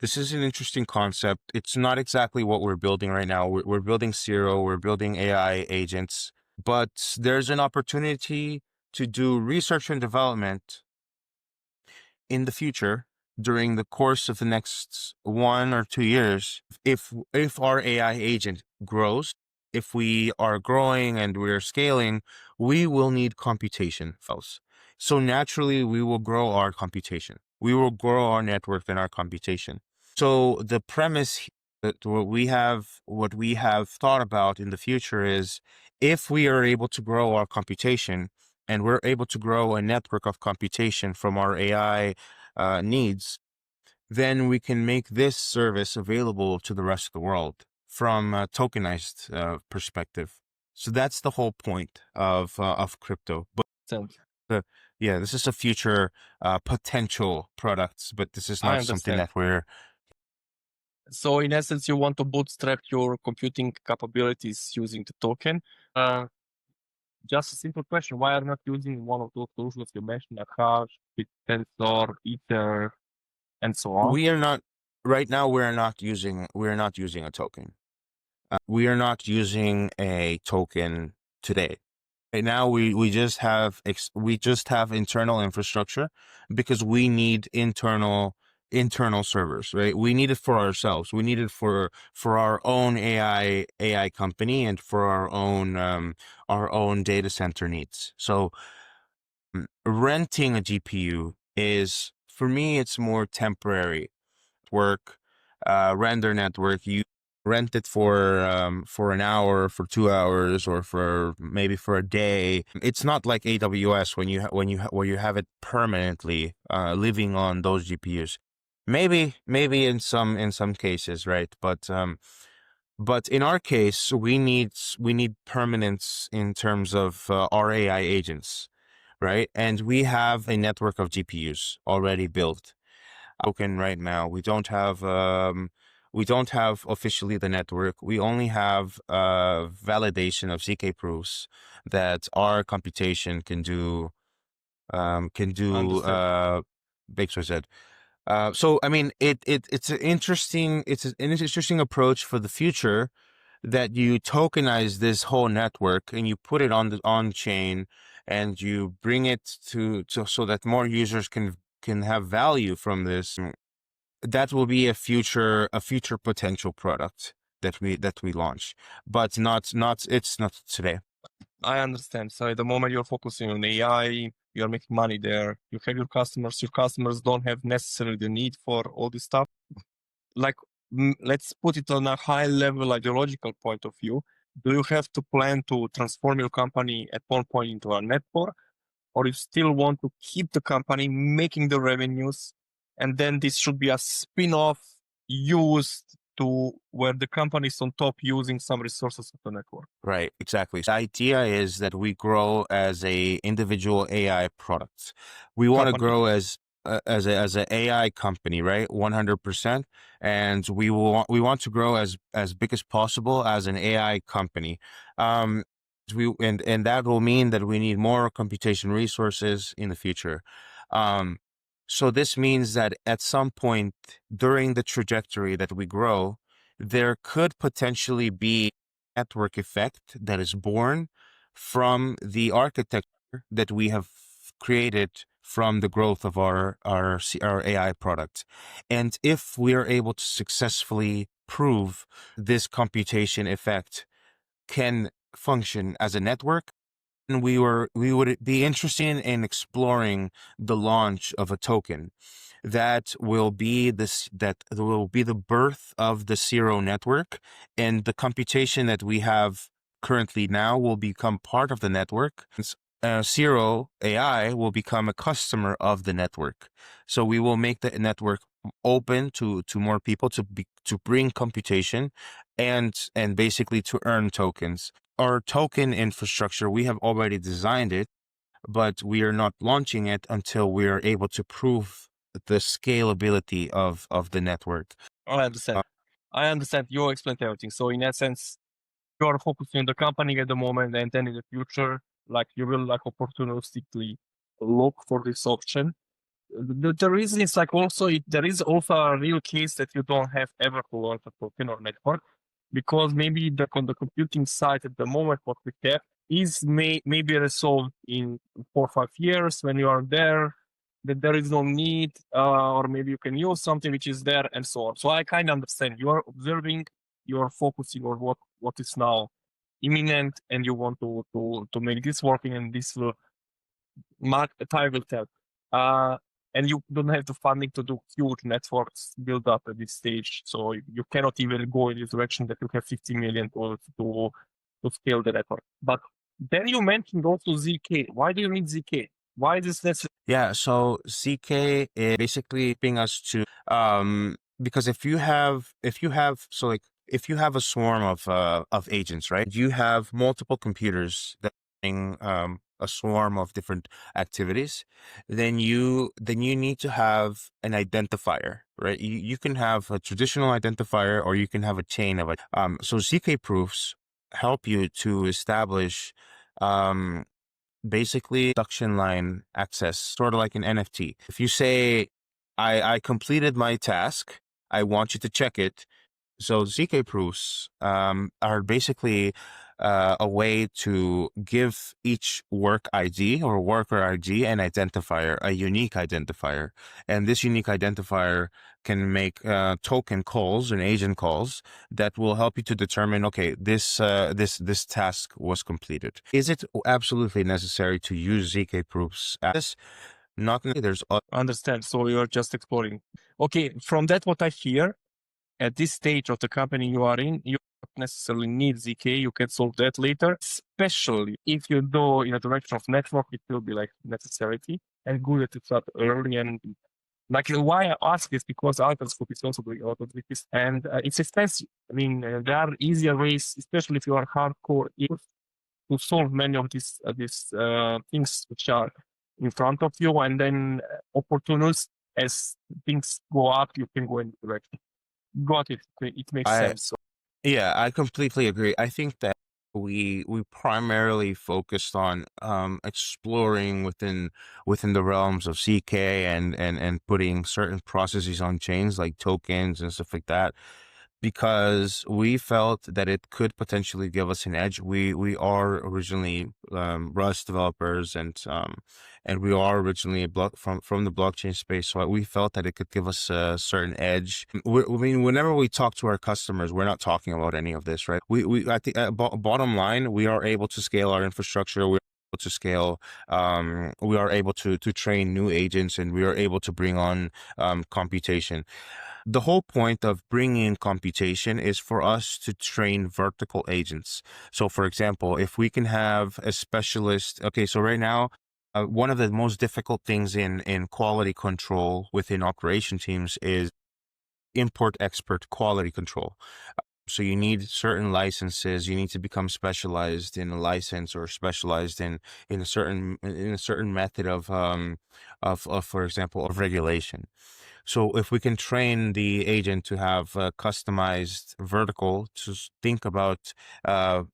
this is an interesting concept. It's not exactly what we're building right now. We're building Zero, we're building AI agents, but there's an opportunity to do research and development in the future during the course of the next 1 or 2 years. If our AI agent grows, if we are growing and we're scaling, we will need computation files. So naturally, we will grow our computation. We will grow our network and our computation. So the premise that what we have thought about in the future is, if we are able to grow our computation and we're able to grow a network of computation from our AI needs, then we can make this service available to the rest of the world from a tokenized perspective. So that's the whole point of crypto. But yeah, this is a future potential products, but this is not something that we're. So in essence, you want to bootstrap your computing capabilities using the token. Just a simple question: why are you not using one of those solutions you mentioned, Akash, BitTensor, Ether, and so on? We are not right now. We're not using a token. We are not using a token today. Right now, we just have internal infrastructure because we need internal servers, right? We need it for ourselves. We need it for our own AI company and for our own data center needs. So renting a GPU is, for me, it's more temporary. Work, Render Network, you rent it for an hour, for 2 hours, or for maybe for a day. It's not like AWS where you have it permanently living on those GPUs. Maybe in some cases, right? But in our case, we need permanence in terms of our AI agents, right? And we have a network of GPUs already built. Token right now. We don't have officially the network. We only have validation of ZK proofs that our computation can do XYZ. So I mean, it's an interesting approach for the future, that you tokenize this whole network and you put it on chain, and you bring it to so that more users can have value from this. That will be a future potential product that we launch, but it's not today. I understand. So at the moment you're focusing on AI, you're making money there. You have your customers. Your customers don't have necessarily the need for all this stuff. Like, let's put it on a high level ideological point of view. Do you have to plan to transform your company at one point into a network, or you still want to keep the company making the revenues, and then this should be a spin-off used to where the company is on top using some resources of the network? Right, exactly. The idea is that we grow as a individual AI product. We want to grow as as an AI company, right? 100%. And we want to grow as big as possible as an AI company. And that will mean that we need more computation resources in the future. Um, so this means that at some point during the trajectory that we grow, there could potentially be a network effect that is born from the architecture that we have created from the growth of our AI product. And if we are able to successfully prove this computation effect can function as a network, and we would be interested in exploring the launch of a token that will be the birth of the Zero network, and the computation that we have currently now will become part of the network. Zero AI will become a customer of the network, so we will make the network open to more people to bring computation and basically to earn tokens. Our token infrastructure, we have already designed it, but we are not launching it until we are able to prove the scalability of the network. I understand. I understand. You explained everything. So in essence, you are focusing on the company at the moment, and then in the future, like you will like opportunistically look for this option. The reason is like also there is also a real case that you don't have ever to launch a token or network, because maybe on the computing side at the moment what we have is maybe resolved in 4 or 5 years when you are there, that there is no need, or maybe you can use something which is there and so on. So I kind of understand you are observing, you are focusing on what is now imminent, and you want to make this working, and this will time will tell. And you don't have the funding to do huge networks build up at this stage, so you cannot even go in this direction that you have 50 million to scale the network. But then you mentioned also ZK. Why do you need ZK? Why is this necessary? Yeah, so ZK is basically helping us to because if you have a swarm of agents, right? You have multiple computers that are running a swarm of different activities, then you need to have an identifier, right? You can have a traditional identifier, or you can have a chain of it. So ZK proofs help you to establish basically production line access, sort of like an NFT. If you say, I completed my task, I want you to check it. So ZK proofs are basically a way to give each work ID or worker ID an identifier, a unique identifier. And this unique identifier can make token calls and agent calls that will help you to determine, okay, this task was completed. Is it absolutely necessary to use ZK proofs as this? Not necessarily. There's Understand. So you're just exploring. Okay, from that what I hear, at this stage of the company you are in, you don't necessarily need ZK. You can solve that later, especially if you go in a direction of network, it will be like necessity, and good that it's not early. And like why I ask is because Alpenscope is also doing a lot of this, and it's expensive. I mean, there are easier ways, especially if you are hardcore, to solve many of these things which are in front of you, and then opportunities as things go up, you can go in the direction. Got it. It makes I sense. Yeah, I completely agree. I think that we primarily focused on exploring within the realms of CK and putting certain processes on chains like tokens and stuff like that, because we felt that it could potentially give us an edge. We are originally Rust developers, and we are originally a block from the blockchain space. So we felt that it could give us a certain edge. I mean, whenever we talk to our customers, we're not talking about any of this, right? We at the bottom line, we are able to scale our infrastructure. We're able to scale. We are able to train new agents, and we are able to bring on computation. The whole point of bringing in computation is for us to train vertical agents. So for example, if we can have a specialist, okay, so right now, one of the most difficult things in quality control within operation teams is import expert quality control. So you need certain licenses. You need to become specialized in a license or specialized in a certain method of for example of regulation. So if we can train the agent to have a customized vertical to think about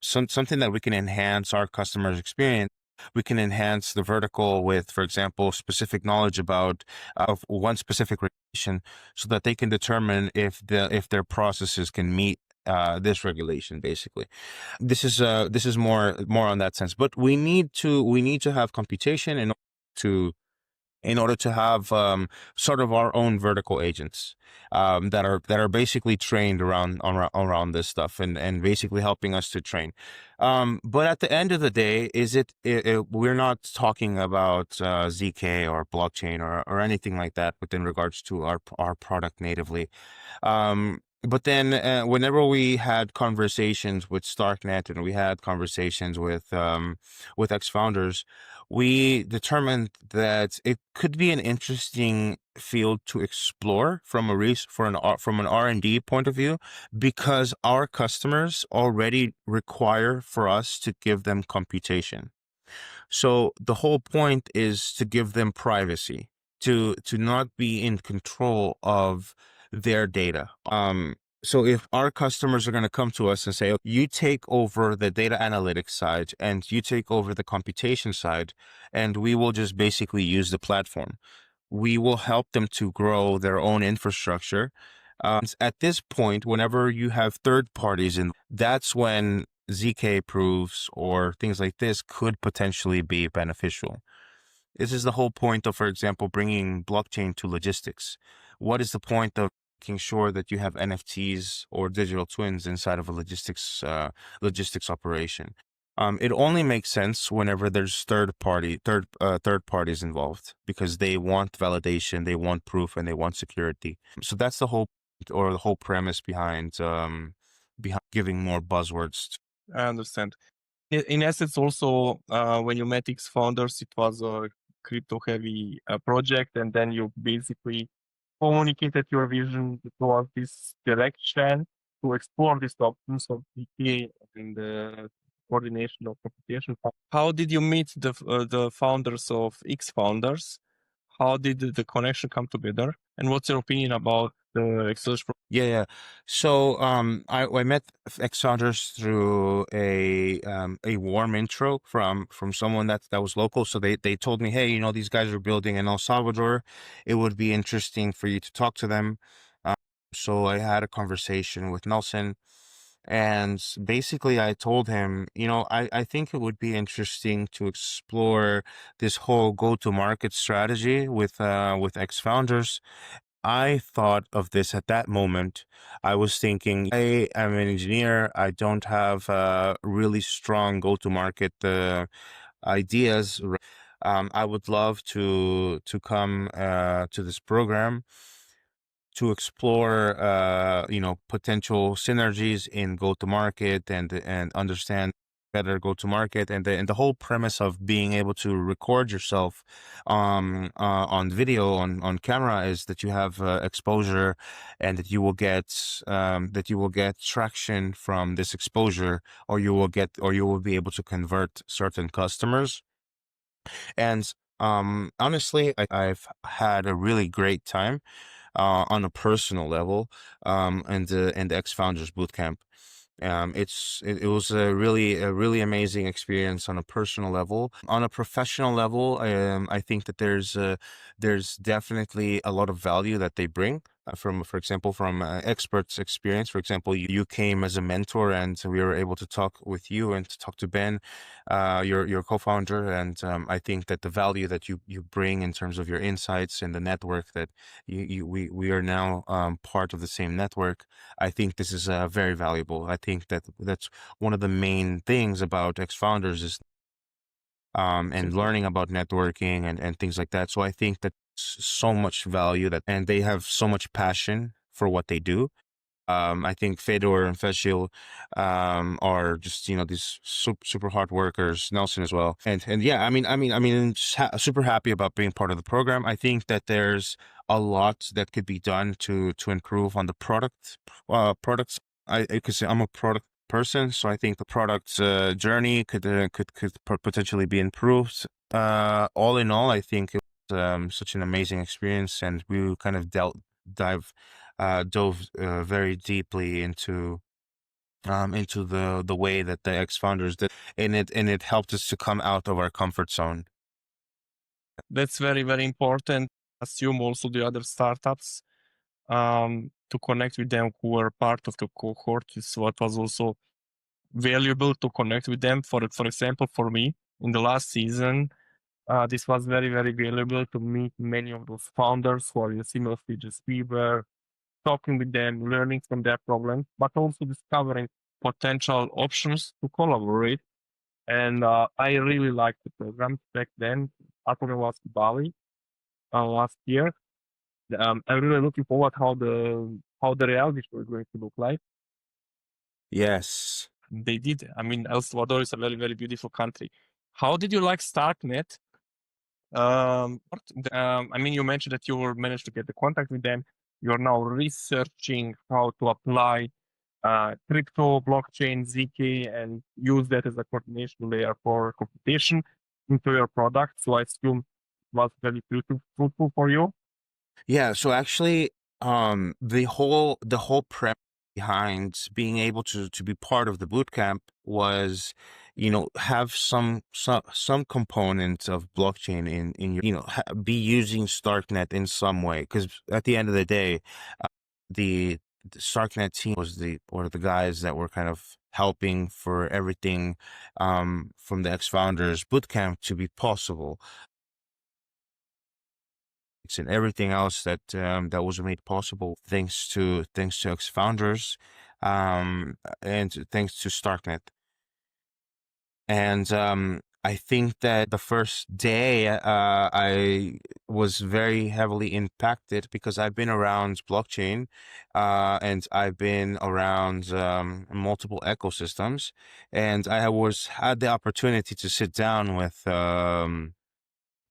something that we can enhance our customer's experience, we can enhance the vertical with, for example, specific knowledge about of one specific regulation, so that they can determine if their processes can meet this regulation. Basically, this is more on that sense. But we need to have computation to in order to have sort of our own vertical agents that are basically trained around this stuff and basically helping us to train. But at the end of the day, we're not talking about ZK or blockchain or anything like that within regards to our product natively. But then whenever we had conversations with Starknet and we had conversations with ex-founders, we determined that it could be an interesting field to explore from from an R&D point of view, because our customers already require for us to give them computation. So the whole point is to give them privacy, to not be in control of their data. So if our customers are going to come to us and say, "Okay, you take over the data analytics side and you take over the computation side, and we will just basically use the platform," we will help them to grow their own infrastructure. At this point, whenever you have third parties in, that's when ZK proofs or things like this could potentially be beneficial. This is the whole point of, for example, bringing blockchain to logistics. What is the point of making sure that you have NFTs or digital twins inside of a logistics operation? It only makes sense whenever there's third parties involved, because they want validation, they want proof, and they want security. So that's the whole or the whole premise behind giving more buzzwords. I understand. In essence, also, when you met X founders, it was a crypto heavy project, and then you basically communicated your vision towards this direction to explore these options of DK and the coordination of computation. How did you meet the founders of X founders? How did the connection come together? And what's your opinion about the exchange? Yeah. So I met ex-founders through a warm intro from someone that was local. So they told me, "Hey, you know, these guys are building in El Salvador. It would be interesting for you to talk to them." Um, so I had a conversation with Nelson, and basically I told him, you know, I think it would be interesting to explore this whole go-to-market strategy with ex-founders. I thought of this at that moment. I was thinking, I am an engineer. I don't have really strong go-to-market ideas. I would love to come to this program to explore, you know, potential synergies in go-to-market and understand better go-to-market, and the whole premise of being able to record yourself on video on camera is that you have exposure, and that you will get traction from this exposure, or you will be able to convert certain customers. And honestly, I've had a really great time on a personal level, and the ex-founders bootcamp. It was a really amazing experience on a personal level. On a professional level, I think that there's definitely a lot of value that they bring. For example, from experts' experience. For example, you came as a mentor, and we were able to talk with you and to talk to Ben, your co-founder. And I think that the value that you bring in terms of your insights and the network that we are now part of the same network. I think this is very valuable. I think that that's one of the main things about ex-founders is and learning about networking and things like that. So I think that so much value and they have so much passion for what they do. I think Fedor and Feshil are just, you know, these super hard workers. Nelson as well, and yeah, just super happy about being part of the program. I think that there's a lot that could be done to improve on the products because I'm a product person, so I think the product's journey could potentially be improved. All in all, I think it was such an amazing experience, and we kind of dove very deeply into the way that the ex-founders did, and it helped us to come out of our comfort zone. That's very, very important. Assume also the other startups to connect with them who were part of the cohort is what was also valuable to connect with them. For example, for me, in the last season, this was very, very valuable to meet many of those founders who are in similar stages we were, talking with them, learning from their problems, but also discovering potential options to collaborate. And I really liked the program back then. I think it was Bali last year. I'm really looking forward how the reality show is going to look like. Yes. They did. I mean, El Salvador is a very, very beautiful country. How did you like Starknet? I mean, you mentioned that you managed to get the contact with them. You're now researching how to apply crypto, blockchain, ZK, and use that as a coordination layer for computation into your product. So I assume it was very fruitful for you. Yeah, so actually, the whole premise behind being able to be part of the boot camp was, have some component of blockchain in your, be using Starknet in some way. Because at the end of the day, uh, the Starknet team was the guys that were kind of helping for everything, from the ex-founders bootcamp to be possible, and everything else that was made possible thanks to ex-founders, and thanks to Starknet. And I think that the first day, I was very heavily impacted because I've been around blockchain, and I've been around multiple ecosystems, and I had the opportunity to sit down with the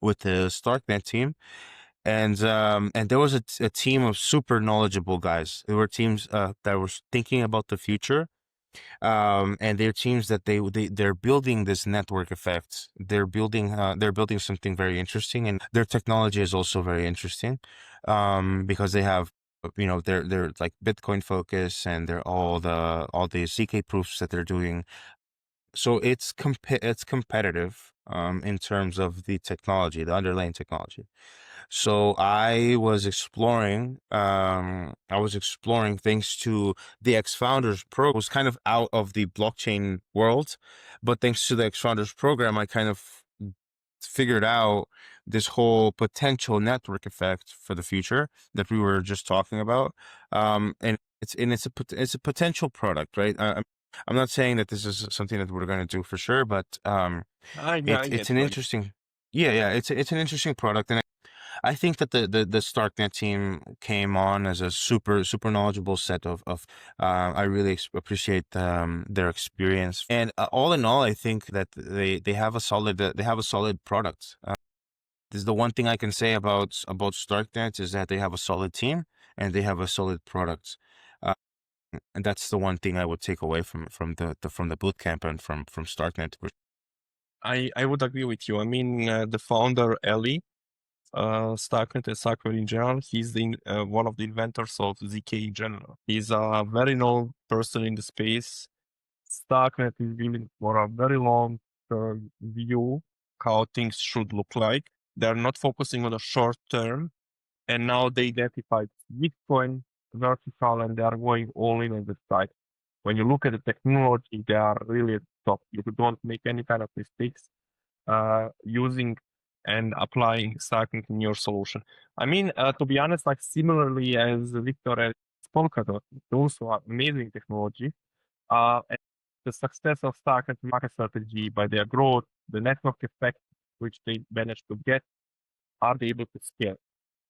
Starknet team, and there was a team of super knowledgeable guys. There were teams that were thinking about the future, and they're teams that they're building this network effect. They're building something very interesting, and their technology is also very interesting, because they have, they're like Bitcoin focus, and they're all the ZK proofs that they're doing. So it's competitive, in terms of the technology, the underlying technology. So I was exploring thanks to the ex-founders program. Was kind of out of the blockchain world, but thanks to the ex-founders program, I kind of figured out this whole potential network effect for the future that we were just talking about. And it's a potential product, right? I'm not saying that this is something that we're going to do for sure, but I it's get an you. I get interesting, yeah, it's an interesting product, and I think that the Starknet team came on as a super knowledgeable set of I really appreciate their experience, and all in all, I think that they have a solid product. This is the one thing I can say about Starknet, is that they have a solid team and they have a solid product. Uh, and that's the one thing I would take away from the bootcamp and from Starknet. I would agree with you. I mean, the founder, Eli, Starknet and Starknet in general, he's one of the inventors of ZK in general. He's a very known person in the space. Starknet is building for a very long term view how things should look like. They're not focusing on the short term, and now they identified Bitcoin vertical, and they are going all in on the side. When you look at the technology, they are really at the top. You don't make any kind of mistakes using and applying Starknet in your solution. I mean, to be honest, like similarly as Victor and Polkadot, it's also amazing technology. And the success of Starknet market strategy by their growth, the network effect which they managed to get, are they able to scale?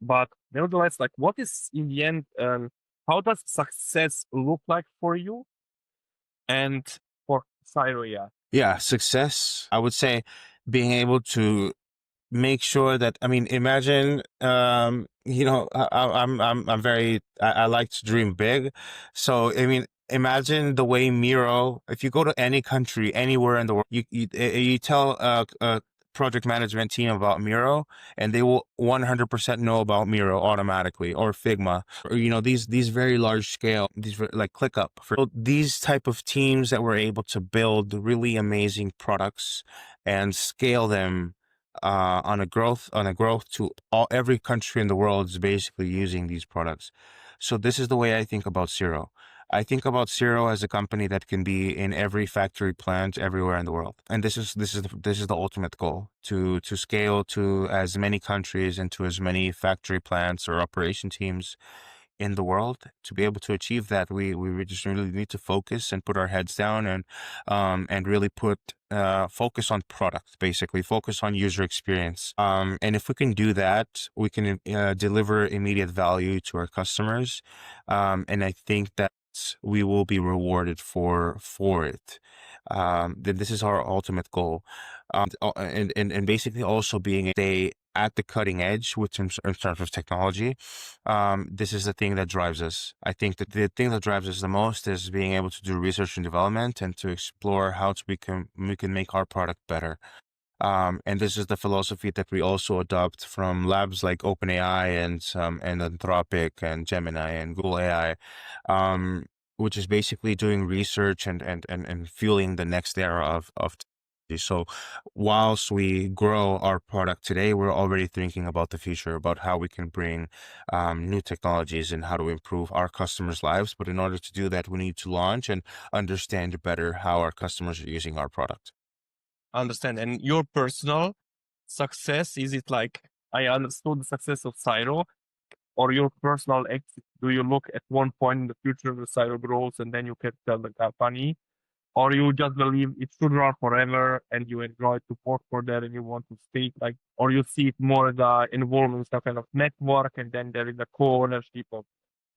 But nevertheless, like what is in the end, how does success look like for you and for Syria? Yeah, success, I would say, being able to make sure that, I mean, imagine, I'm very, I like to dream big. So I mean, imagine the way Miro, if you go to any country, anywhere in the world, you tell a project management team about Miro, and they will 100% know about Miro automatically, or Figma, or, these very large scale, like ClickUp. So these type of teams that were able to build really amazing products and scale them on a growth to every country in the world is basically using these products. So this is the way I think about Zero. I think about Zero as a company that can be in every factory plant everywhere in the world, and this is the ultimate goal, to scale to as many countries and to as many factory plants or operation teams in the world. To be able to achieve that, we just really need to focus and put our heads down, and really put focus on product, basically focus on user experience. And if we can do that, we can deliver immediate value to our customers. And I think that we will be rewarded for it. Then this is our ultimate goal. And basically also being stay at the cutting edge in terms of technology. This is the thing that drives us. I think that the thing that drives us the most is being able to do research and development and to explore how we can make our product better. And this is the philosophy that we also adopt from labs like OpenAI and Anthropic and Gemini and Google AI, um, which is basically doing research and fueling the next era of technology. So whilst we grow our product today, we're already thinking about the future, about how we can bring new technologies and how to improve our customers' lives. But in order to do that, we need to launch and understand better how our customers are using our product. Understand. And your personal success, is it like I understood the success of Cyro, or your personal exit? Do you look at one point in the future the Cyro grows and then you can sell the company? Or you just believe it should run forever and you enjoy to work for that and you want to stay like, or you see it more as a involvement, some kind of network, and then there is a co-ownership of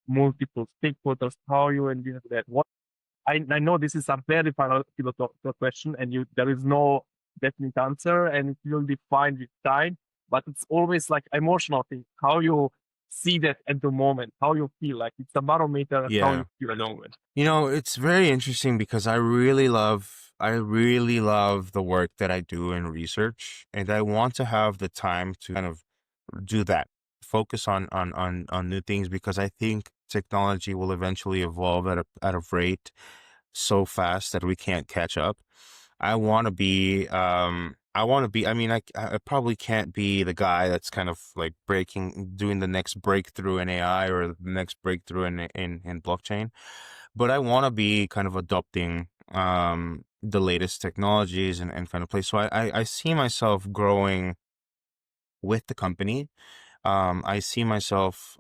multiple stakeholders. How you envision that? What I know this is a very philosophical question, and there is no definite answer, and it will define with time. But it's always like emotional thing. How you see that at the moment, how you feel, like it's a barometer. How Yeah. you feel at the moment. It's very interesting because I really love the work that I do in research, and I want to have the time to kind of do that, focus on new things, because I think technology will eventually evolve at a rate so fast that we can't catch up. I mean, I probably can't be the guy that's kind of like doing the next breakthrough in AI or the next breakthrough in blockchain, but I want to be kind of adopting the latest technologies and kind of place. So I see myself growing with the company. I see myself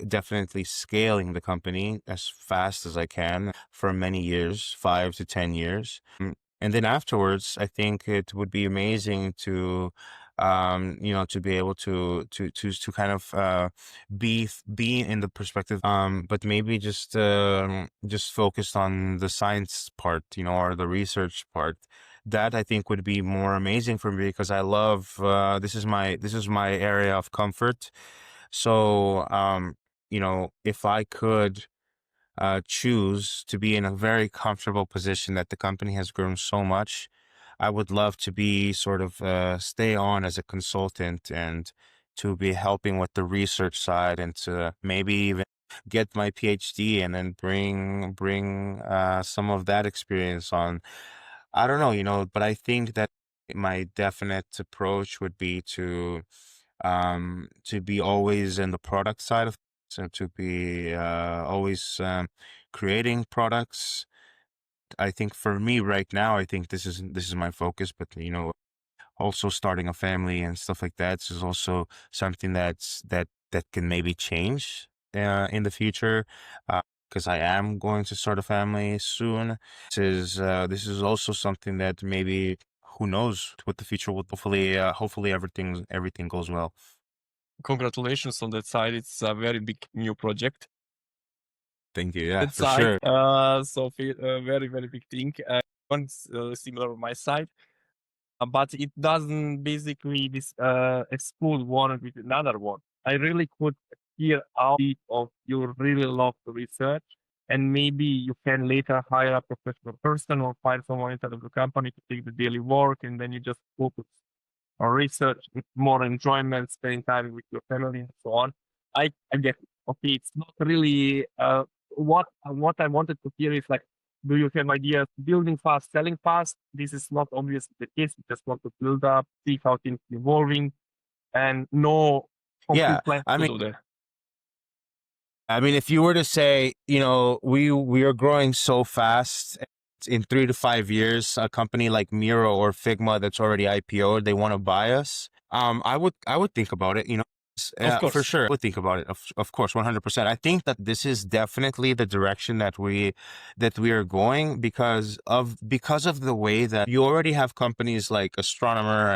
definitely scaling the company as fast as I can for many years, 5 to 10 years. And then afterwards, I think it would be amazing to be able to kind of be in the perspective, but maybe just focused on the science part, or the research part. That I think would be more amazing for me, because I love this is my area of comfort. So if I could choose to be in a very comfortable position that the company has grown so much, I would love to be sort of stay on as a consultant and to be helping with the research side, and to maybe even get my PhD and then bring some of that experience on. I don't know, but I think that my definite approach would be to be always in the product side of things, and to be always creating products. I think for me right now, I think this is my focus, but also starting a family and stuff like that is also something that can maybe change in the future, because I am going to start a family soon. This is also something that maybe, who knows what the future will. Hopefully everything goes well. Congratulations on that side. It's a very big new project. Thank you. Yeah, That for side, sure. so very very big thing. One similar on my side, but it doesn't basically exclude one with another one. I really could hear out of you really love the research, and maybe you can later hire a professional person or find someone inside of the company to take the daily work, and then you just focus on research with more enjoyment, spending time with your family and so on. I get it. Okay, it's not really what I wanted to hear is like, do you have ideas building fast, selling fast? This is not obviously the case. You just want to build up, see how things evolving, and no Yeah, concrete plans I to mean, do that. if you were to say, we are growing so fast, in 3 to 5 years, a company like Miro or Figma that's already IPO'd, they want to buy us. I would think about it, Of for course. sure. I would think about it, of course, 100%. I think that this is definitely the direction that we are going because of the way that you already have companies like Astronomer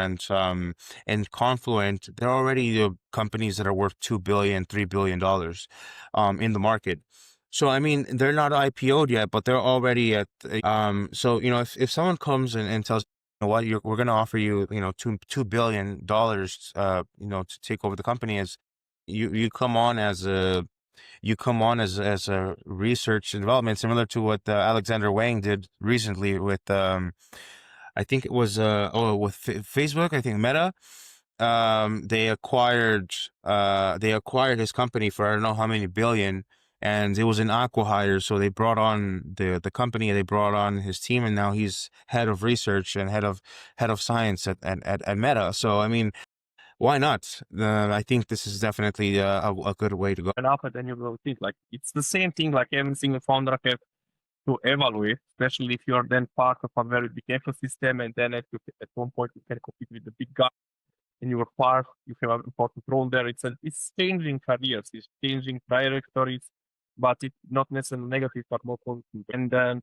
and Confluent. They're already companies that are worth $2 billion, $3 billion in the market. So I mean, they're not IPO'd yet, but they're already at. So if someone comes and tells, you know what, we're going to offer you, $2 billion, to take over the company, as you come on as a research and development, similar to what Alexander Wang did recently with I think it was with Facebook, I think Meta. They acquired his company for I don't know how many billion, and it was an acqui-hire. So they brought on the company, they brought on his team, and now he's head of research and head of science at Meta. So I mean, why not? I think this is definitely a good way to go. And after then you will think like it's the same thing like every single founder have to evaluate, especially if you're then part of a very big ecosystem, and then at one point you can compete with the big guy, and you are part, you have an important role there. It's changing careers, it's changing trajectories, but it's not necessarily negative, but more positive. And then,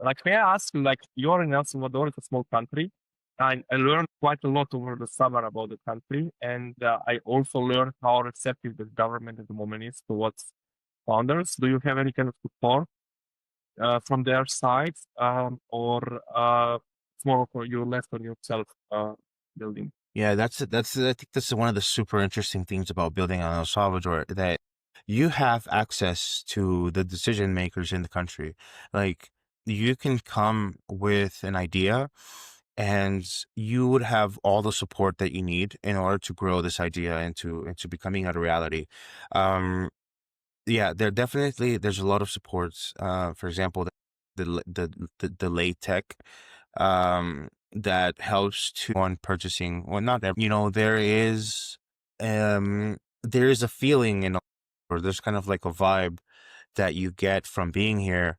like, may I ask you, like, you're in El Salvador, it's a small country. I learned quite a lot over the summer about the country, and I also learned how receptive the government at the moment is towards founders. Do you have any kind of support from their side, or it's more for you left on yourself building? Yeah, I think this is one of the super interesting things about building on El Salvador, that you have access to the decision makers in the country. Like, you can come with an idea and you would have all the support that you need in order to grow this idea into becoming a reality. Um, yeah, there's a lot of supports. For example, the late tech that helps to on purchasing. Well, not every, there is a feeling or there's kind of like a vibe that you get from being here.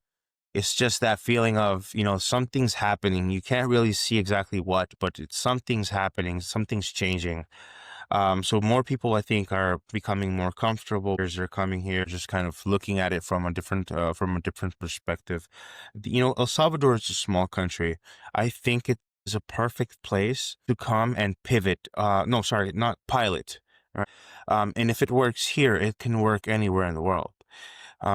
It's just that feeling of, something's happening. You can't really see exactly what, but something's happening, something's changing. So more people, I think, are becoming more comfortable. They're coming here, just kind of looking at it from a different perspective. El Salvador is a small country. I think it is a perfect place to come and pivot. No, sorry, not pilot. Right? And if it works here, it can work anywhere in the world.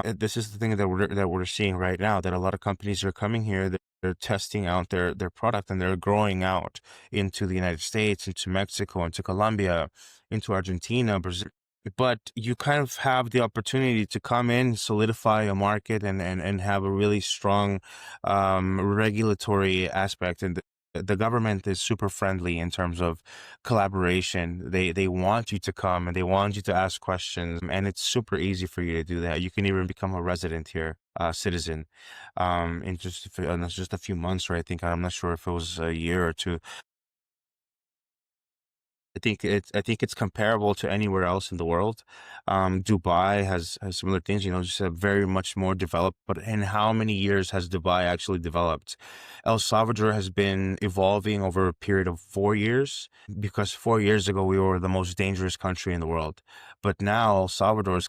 This is the thing that we're seeing right now, that a lot of companies are coming here. They're testing out their product, and they're growing out into the United States, into Mexico, into Colombia, into Argentina, Brazil. But you kind of have the opportunity to come in, solidify a market, and have a really strong regulatory aspect. And the government is super friendly in terms of collaboration. They want you to come and they want you to ask questions, and it's super easy for you to do that. You can even become a resident here, citizen, in just a few months, right? I think, I'm not sure if it was a year or two. I think it's comparable to anywhere else in the world. Dubai has similar things, just a very much more developed. But in how many years has Dubai actually developed? El Salvador has been evolving over a period of 4 years, because 4 years ago we were the most dangerous country in the world. But now El Salvador is,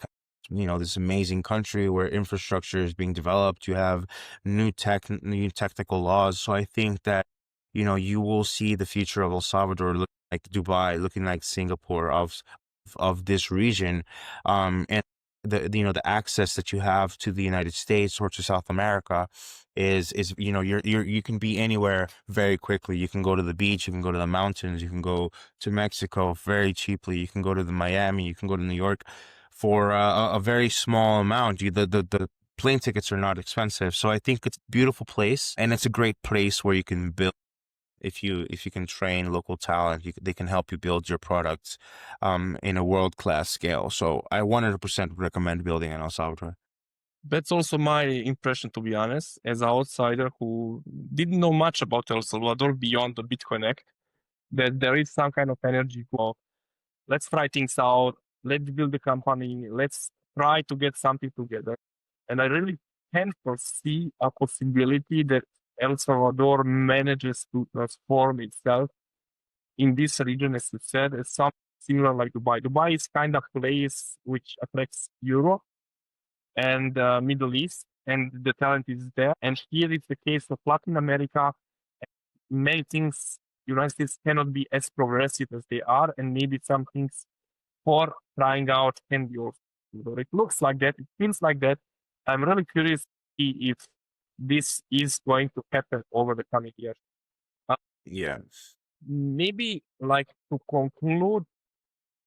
this amazing country where infrastructure is being developed. You have new technical laws. So I think that, you will see the future of El Salvador like Dubai, looking like Singapore of this region, and the access that you have to the United States or to South America is you can be anywhere very quickly. You can go to the beach, you can go to the mountains, you can go to Mexico very cheaply, you can go to the Miami, you can go to New York for a very small amount. The plane tickets are not expensive. So I think it's a beautiful place, and it's a great place where you can build. If you can train local talent, they can help you build your products in a world-class scale. So I 100% recommend building in El Salvador. That's also my impression, to be honest, as an outsider who didn't know much about El Salvador beyond the Bitcoin Act, that there is some kind of energy for let's try things out, let's build a company, let's try to get something together. And I really can foresee a possibility that El Salvador manages to transform itself in this region, as you said, as something similar like Dubai. Dubai is kind of place which attracts Europe and Middle East, and the talent is there. And here is the case of Latin America. Many things United States cannot be as progressive as they are, and maybe some things for trying out can be also. It looks like that. It feels like that. I'm really curious to see if this is going to happen over the coming years. Yes. Maybe like to conclude,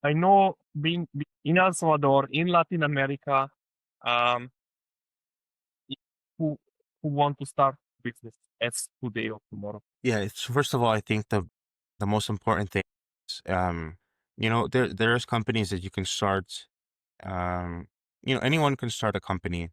I know being in El Salvador, in Latin America, um, who want to start business as today or tomorrow. Yeah, it's first of all, I think the most important thing is, there's companies that you can start. Um, anyone can start a company.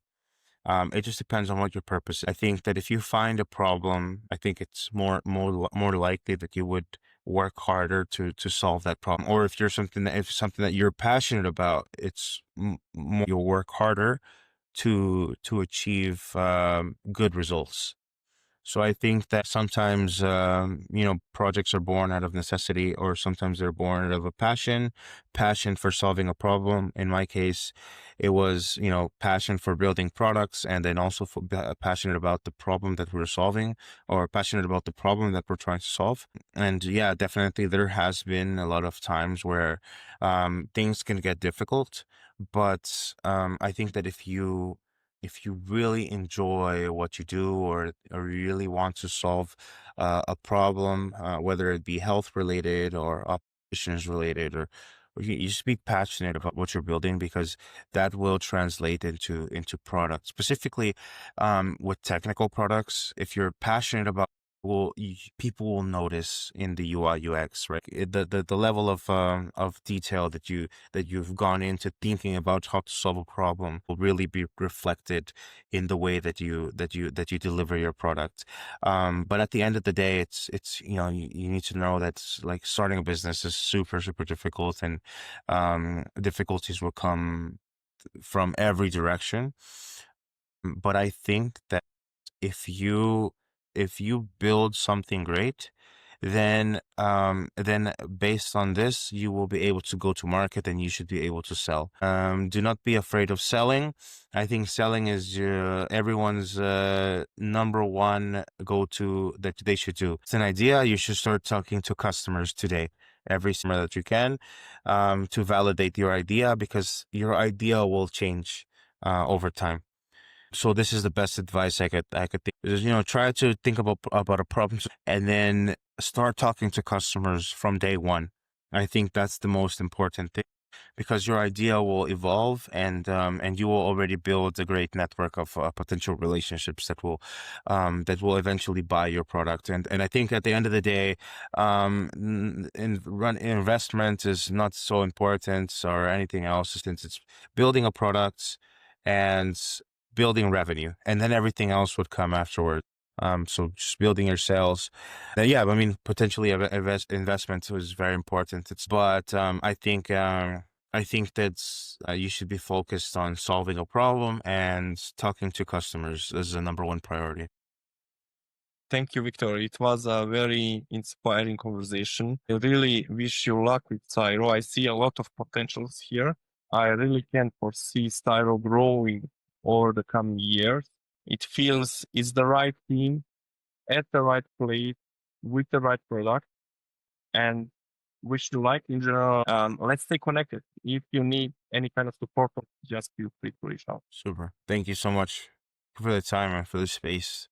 It just depends on what your purpose is. I think that if you find a problem, I think it's more likely that you would work harder to solve that problem. Or if something that you're passionate about, it's more you'll work harder to achieve good results. So I think that sometimes, projects are born out of necessity, or sometimes they're born out of a passion for solving a problem. In my case, it was, passion for building products, and then also passionate about the problem that we're solving, or passionate about the problem that we're trying to solve. And yeah, definitely there has been a lot of times where things can get difficult, but I think that if you really enjoy what you do, or really want to solve a problem, whether it be health related or operations related, or you just be passionate about what you're building, because that will translate into products. Specifically, with technical products, if you're passionate about, people will notice in the UI UX, right? The level of detail that you've gone into thinking about how to solve a problem will really be reflected in the way that you deliver your product. But at the end of the day, it's you need to know that, like, starting a business is super super difficult, and difficulties will come from every direction. But I think that if you if you build something great, then based on this, you will be able to go to market, and you should be able to sell. Do not be afraid of selling. I think selling is everyone's number one go-to that they should do. It's an idea. You should start talking to customers today, every customer that you can, to validate your idea, because your idea will change over time. So this is the best advice I could think. Is, try to think about a problem, and then start talking to customers from day one. I think that's the most important thing, because your idea will evolve, and you will already build a great network of potential relationships that will eventually buy your product. And I think at the end of the day, investment is not so important or anything else, since it's building a product and building revenue, and then everything else would come afterward. So just building your sales. Yeah, I mean, potentially investment is very important. But I think that you should be focused on solving a problem, and talking to customers is the number one priority. Thank you, Victor. It was a very inspiring conversation. I really wish you luck with Styro. I see a lot of potentials here. I really can foresee Styro growing over the coming years. It feels it's the right team at the right place with the right product, and wish you luck in general. Let's stay connected. If you need any kind of support, just feel free to reach out. Super. Thank you so much for the time and for the space.